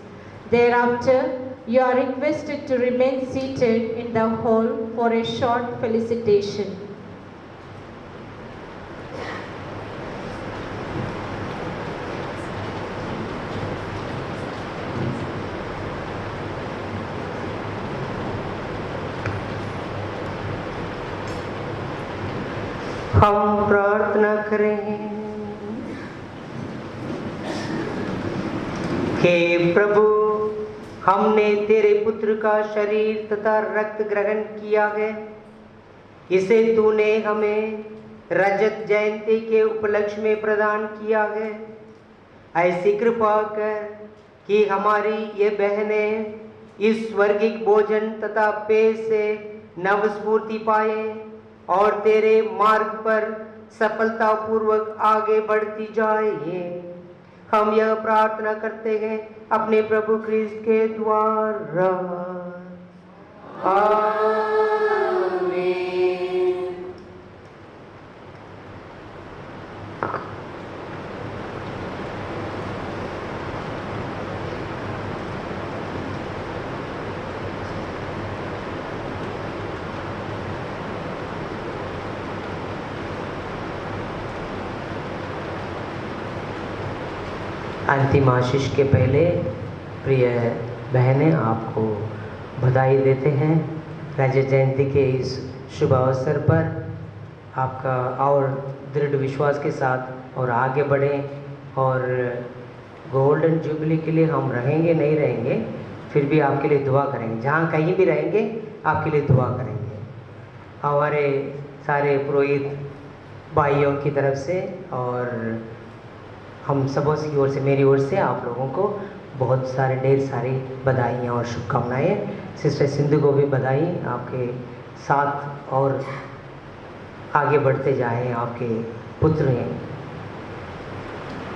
Thereafter, you are requested to remain seated in the hall for a short felicitation. हम प्रार्थना करें। हे प्रभु, हमने तेरे पुत्र का शरीर तथा रक्त ग्रहण किया है। इसे तूने हमें रजत जयंती के उपलक्ष्य में प्रदान किया है। ऐसी कृपा कर कि हमारी ये बहनें इस स्वर्गिक भोजन तथा पेय से नवस्फूर्ति पाए और तेरे मार्ग पर सफलतापूर्वक आगे बढ़ती जाए। हम यह प्रार्थना करते हैं अपने प्रभु क्रिस्त के द्वारा। आमीन। अंतिम आशीष के पहले प्रिय बहनें आपको बधाई देते हैं रजत जयंती के इस शुभ अवसर पर। आपका और दृढ़ विश्वास के साथ और आगे बढ़ें और गोल्डन जुबली के लिए हम रहेंगे नहीं रहेंगे फिर भी आपके लिए दुआ करेंगे। जहाँ कहीं भी रहेंगे आपके लिए दुआ करेंगे। हमारे सारे पुरोहित भाइयों की तरफ से और हम सबों की ओर से, मेरी ओर से आप लोगों को बहुत सारे ढेर सारी बधाइयाँ और शुभकामनाएं। सिस्टर सिंधु को भी बधाई, आपके साथ और आगे बढ़ते जाएं आपके पुत्र हैं।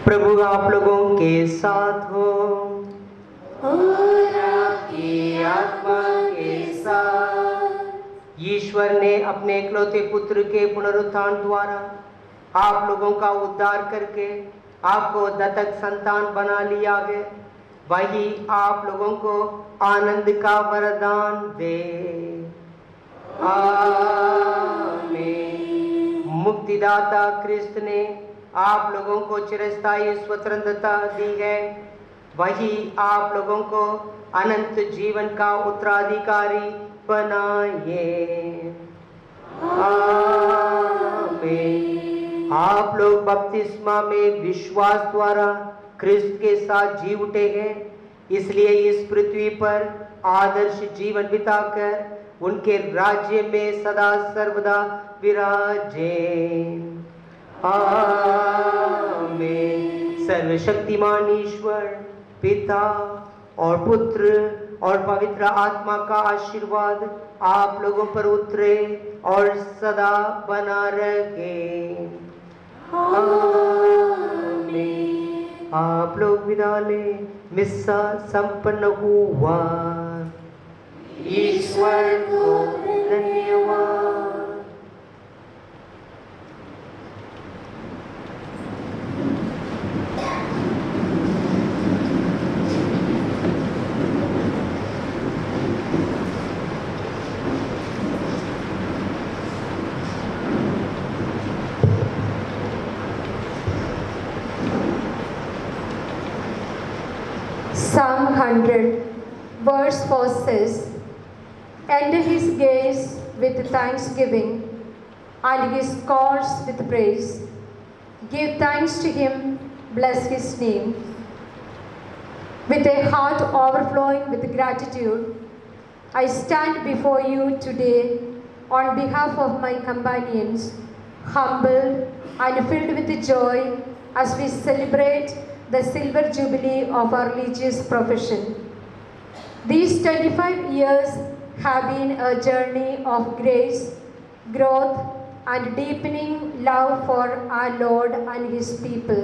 प्रभु आप लोगों के साथ हो और आपकी आत्मा के साथ। ईश्वर ने अपने इकलौते पुत्र के पुनरुत्थान द्वारा आप लोगों का उद्धार करके आपको दत्तक संतान बना लिया है। वही आप लोगों को आनंद का वरदान दे। आमीन। मुक्तिदाता क्रिस्त ने आप लोगों को चिरस्थायी स्वतंत्रता दी है। वही आप लोगों को अनंत जीवन का उत्तराधिकारी बनाए। आमीन। आप लोग बपतिस्मा में विश्वास द्वारा क्रिस्त के साथ जी उठे हैं, इसलिए इस पृथ्वी पर आदर्श जीवन बिताकर उनके राज्य में सदा सर्वदा विराजे। आमीन। सर्वशक्तिमान ईश्वर पिता और पुत्र और पवित्र आत्मा का आशीर्वाद आप लोगों पर उतरे और सदा बना रहे। आमीन। आप लोग विदा लें। मिस्सा संपन्न हुआ। ईश्वर को धन्यवाद। Psalm 100, verse 4 says, "Enter his gates with thanksgiving, and his courts with praise. Give thanks to him, bless his name." With a heart overflowing with gratitude, I stand before you today on behalf of my companions, humbled and filled with joy as we celebrate the silver jubilee of our religious profession. These 25 years have been a journey of grace, growth, and deepening love for our Lord and His people.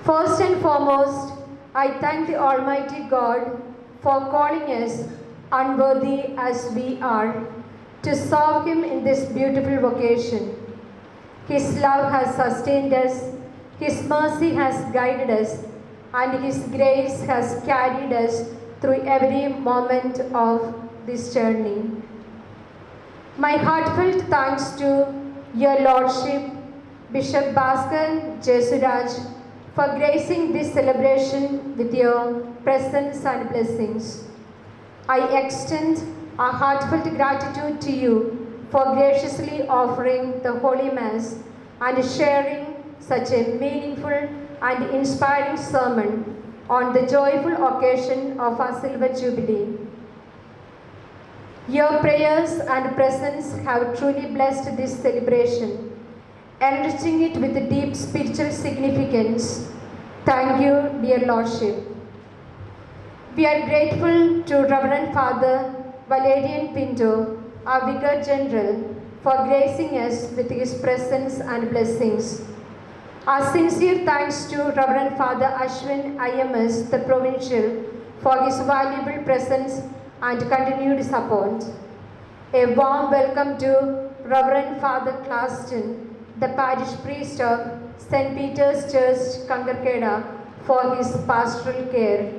First and foremost, I thank the Almighty God for calling us, unworthy as we are, to serve Him in this beautiful vocation. His love has sustained us, His mercy has guided us, and His grace has carried us through every moment of this journey. My heartfelt thanks to Your Lordship, Bishop Bhaskar Jesuraj, for gracing this celebration with your presence and blessings. I extend a heartfelt gratitude to you for graciously offering the Holy Mass and sharing such a meaningful and inspiring sermon on the joyful occasion of our Silver Jubilee. Your prayers and presence have truly blessed this celebration, enriching it with deep spiritual significance. Thank you, dear Lordship. We are grateful to Reverend Father Valerian Pinto, our Vicar General, for gracing us with his presence and blessings. Our sincere thanks to Reverend Father Ashwin IMS, the Provincial, for his valuable presence and continued support. A warm welcome to Reverend Father Claston, the parish priest of St. Peter's Church, Kangarkeda, for his pastoral care.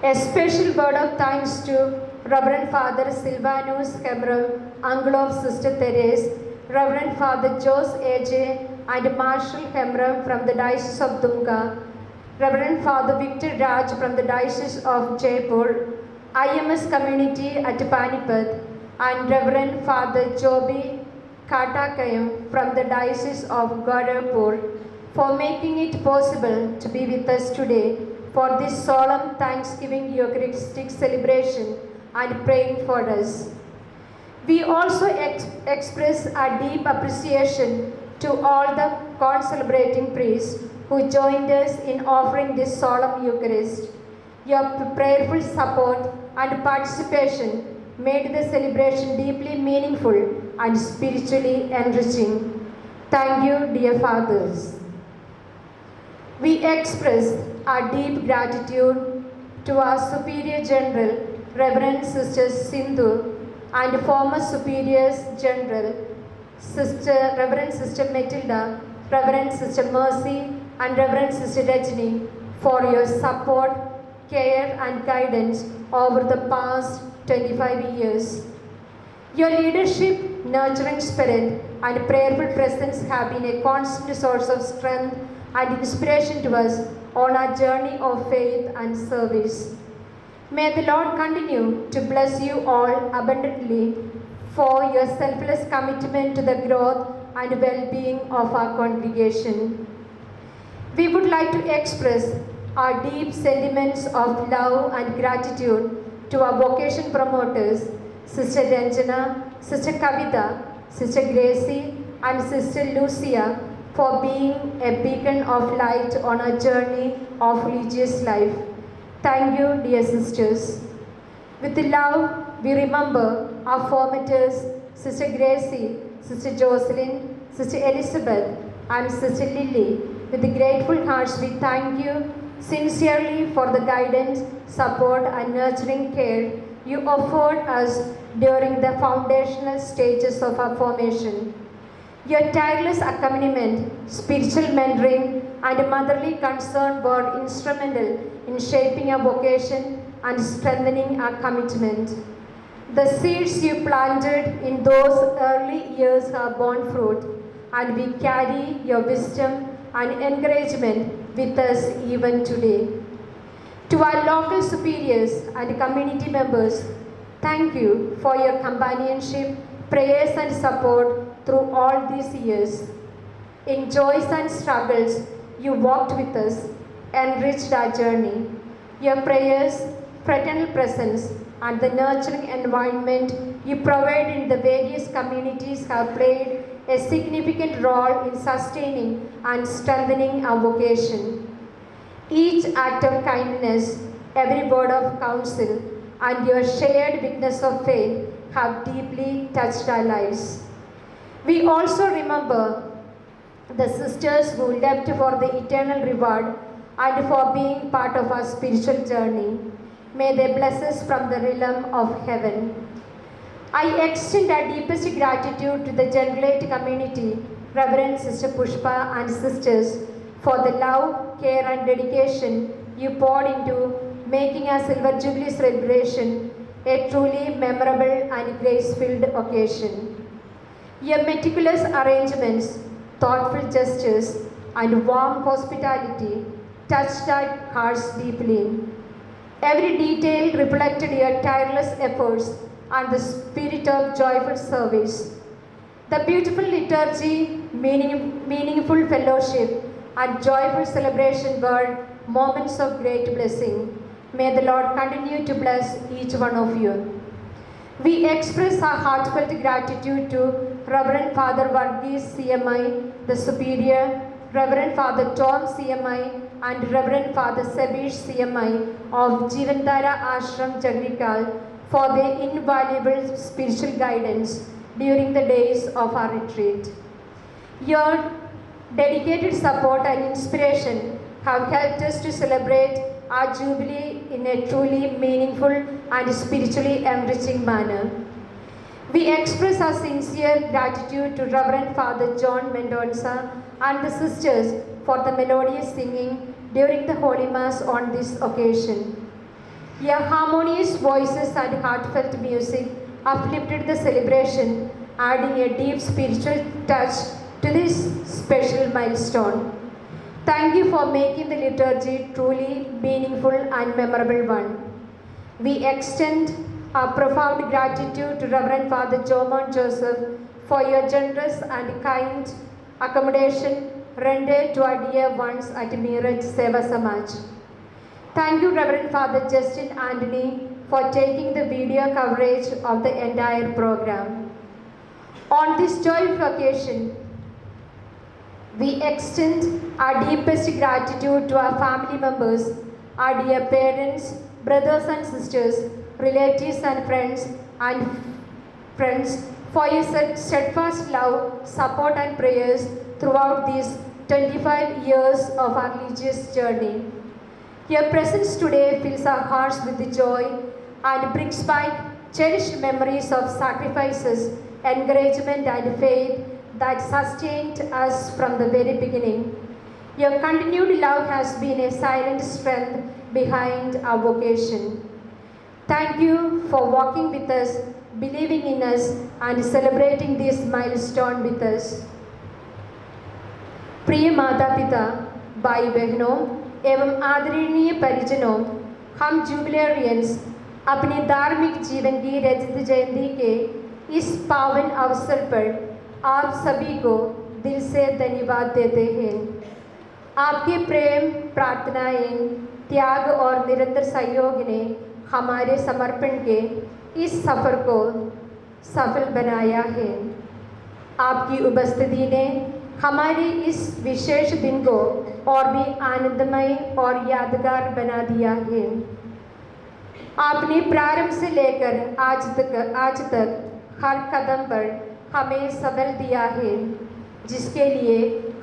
A special word of thanks to Reverend Father Silvanus Hebron, uncle of Sister Therese, Reverend Father Jose A.J. and Marshal Hebron from the Diocese of Dunga, Reverend Father Victor Raj from the Diocese of Jaipur, IMS community at Panipat, and Reverend Father Joby Katakayam from the Diocese of Gorakhpur for making it possible to be with us today for this solemn Thanksgiving Eucharistic celebration and praying for us. We also express our deep appreciation to all the concelebrating priests who joined us in offering this solemn Eucharist. Your prayerful support and participation made the celebration deeply meaningful and spiritually enriching. Thank you, dear fathers. We express our deep gratitude to our Superior General, Reverend Sister Sindhu, and former Superiors General, Reverend Sister Matilda, Reverend Sister Mercy, and Reverend Sister Rajni for your support, care, and guidance over the past 25 years. Your leadership, nurturing spirit, and prayerful presence have been a constant source of strength and inspiration to us on our journey of faith and service. May the Lord continue to bless you all abundantly for your selfless commitment to the growth and well-being of our congregation. We would like to express our deep sentiments of love and gratitude to our vocation promoters, Sister Ranjana, Sister Kavita, Sister Gracie, and Sister Lucia, for being a beacon of light on our journey of religious life. Thank you, dear sisters. With love, we remember our formators, Sister Gracie, Sister Jocelyn, Sister Elizabeth, and Sister Lily. With grateful hearts, we thank you sincerely for the guidance, support, and nurturing care you offered us during the foundational stages of our formation. Your tireless accompaniment, spiritual mentoring, and motherly concern were instrumental in shaping our vocation and strengthening our commitment. The seeds you planted in those early years have borne fruit, and we carry your wisdom and encouragement with us even today. To our local superiors and community members, thank you for your companionship, prayers, and support through all these years. In joys and struggles, you walked with us, enriched our journey. Your prayers, fraternal presence, and the nurturing environment you provide in the various communities have played a significant role in sustaining and strengthening our vocation. Each act of kindness, every word of counsel, and your shared witness of faith have deeply touched our lives. We also remember the sisters who left for the eternal reward and for being part of our spiritual journey. May they bless us from the realm of heaven. I extend our deepest gratitude to the Generalate community, Reverend Sister Pushpa and sisters, for the love, care and dedication you poured into making our Silver Jubilee celebration a truly memorable and grace-filled occasion. Your meticulous arrangements, thoughtful gestures, and warm hospitality touched our hearts deeply. Every detail reflected your tireless efforts and the spirit of joyful service. The beautiful liturgy, meaningful fellowship, and joyful celebration were moments of great blessing. May the Lord continue to bless each one of you. We express our heartfelt gratitude to Reverend Father Varghese CMI, the Superior, Reverend Father Tom CMI, and Reverend Father Sabish CMI of Jivandhara Ashram Jagrikal for their invaluable spiritual guidance during the days of our retreat. Your dedicated support and inspiration have helped us to celebrate our Jubilee in a truly meaningful and spiritually enriching manner. We express our sincere gratitude to Reverend Father John Mendonça and the sisters for the melodious singing during the Holy Mass on this occasion. Your harmonious voices and heartfelt music uplifted the celebration, adding a deep spiritual touch to this special milestone. Thank you for making the liturgy truly meaningful and memorable one. We extend our profound gratitude to Reverend Father Jomon Joseph for your generous and kind accommodation rendered to our dear ones at Meerut Seva Samaj. Thank you, Reverend Father Justin Anthony, for taking the video coverage of the entire program. On this joyful occasion, we extend our deepest gratitude to our family members, our dear parents, brothers and sisters, relatives and friends for your steadfast love, support and prayers throughout these 25 years of our religious journey. Your presence today fills our hearts with joy and brings back cherished memories of sacrifices, encouragement and faith that sustained us from the very beginning. Your continued love has been a silent strength behind our vocation. Thank you for walking with us, believing in us, and celebrating this milestone with us. प्रिय माता पिता, भाई बहनों एवं आदरणीय परिजनों, हम जुबिलेरियंस अपने धार्मिक जीवन की रजत जयंती के इस पावन अवसर पर आप सभी को दिल से धन्यवाद देते हैं। आपके प्रेम, प्रार्थनाएं, त्याग और निरंतर सहयोग ने हमारे समर्पण के इस सफ़र को सफल बनाया है। आपकी उपस्थिति ने हमारे इस विशेष दिन को और भी आनंदमय और यादगार बना दिया है। आपने प्रारंभ से लेकर आज तक हर कदम पर हमें सबल दिया है, जिसके लिए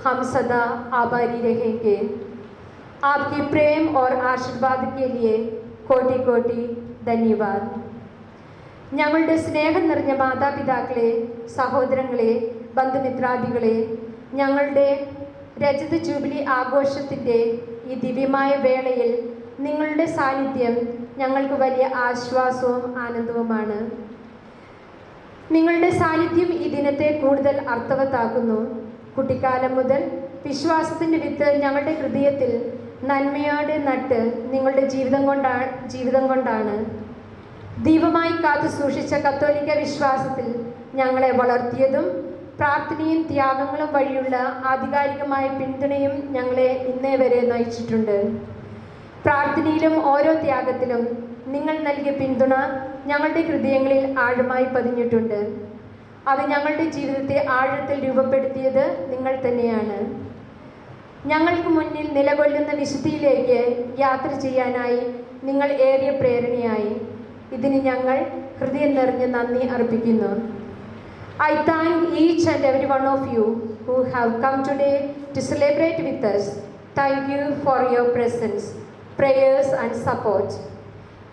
हम सदा आभारी रहेंगे। आपके प्रेम और आशीर्वाद के लिए कोटि कोटि धन्यवाद। ഞങ്ങളുടെ സ്നേഹം നിറഞ്ഞ മാതാപിതാക്കളെ, സഹോദരങ്ങളെ, ബന്ധുമിത്രാദികളെ, ഞങ്ങളുടെ രജത ജൂബിലി ആഘോഷത്തിൻ്റെ ഈ ദിവ്യമായ വേളയിൽ നിങ്ങളുടെ സാന്നിധ്യം ഞങ്ങൾക്ക് വലിയ ആശ്വാസവും ആനന്ദവുമാണ്. നിങ്ങളുടെ സാന്നിധ്യം ഈ ദിനത്തെ കൂടുതൽ അർത്ഥവത്താക്കുന്നു. കുട്ടിക്കാലം മുതൽ വിശ്വാസത്തിൻ്റെ വിത്ത് ഞങ്ങളുടെ ഹൃദയത്തിൽ നന്മയോടെ നട്ട് നിങ്ങളുടെ ജീവിതം കൊണ്ടാണ് ദീപമായി കാത്തു സൂക്ഷിച്ച കത്തോലിക്ക വിശ്വാസത്തിൽ ഞങ്ങളെ വളർത്തിയതും പ്രാർത്ഥനയും ത്യാഗങ്ങളും വഴിയുള്ള ആധികാരികമായ പിന്തുണയും ഞങ്ങളെ ഇന്നേ വരെ നയിച്ചിട്ടുണ്ട്. പ്രാർത്ഥനയിലും ഓരോ ത്യാഗത്തിലും നിങ്ങൾ നൽകിയ പിന്തുണ ഞങ്ങളുടെ ഹൃദയങ്ങളിൽ ആഴമായി പതിഞ്ഞിട്ടുണ്ട്. അത് ഞങ്ങളുടെ ജീവിതത്തെ ആഴത്തിൽ രൂപപ്പെടുത്തിയത് നിങ്ങൾ തന്നെയാണ്. ഞങ്ങൾക്ക് മുന്നിൽ നിലകൊള്ളുന്ന വിശുദ്ധിയിലേക്ക് യാത്ര ചെയ്യാനായി നിങ്ങൾ ഏറിയ പ്രേരണയായി. ഇതിന് ഞങ്ങൾ ഹൃദയം നിറഞ്ഞ നന്ദി അർപ്പിക്കുന്നു. I thank each and every one of you who have come today to celebrate with us. Thank you for your presence, prayers, and support.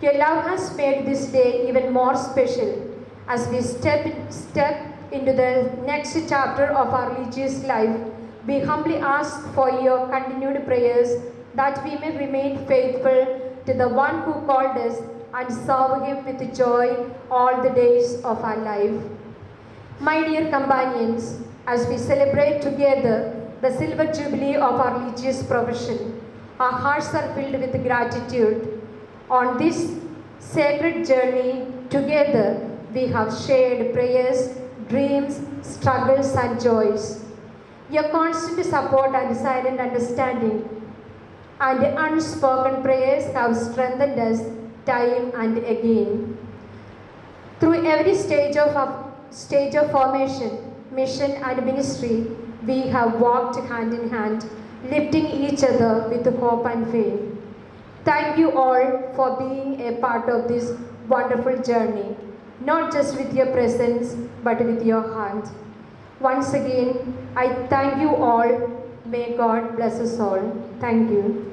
Your love has made this day even more special as we step into the next chapter of our religious life. We humbly ask for your continued prayers that we may remain faithful to the one who called us and serve him with joy all the days of our life. My dear companions, as we celebrate together the silver jubilee of our religious profession, our hearts are filled with gratitude. On this sacred journey together, we have shared prayers, dreams, struggles, and joys. Your constant support and silent understanding and unspoken prayers have strengthened us time and again. Through every stage of formation, mission, and ministry, we have walked hand in hand, lifting each other with hope and faith. Thank you all for being a part of this wonderful journey, not just with your presence, but with your heart. Once again, I thank you all. May God bless us all. Thank you.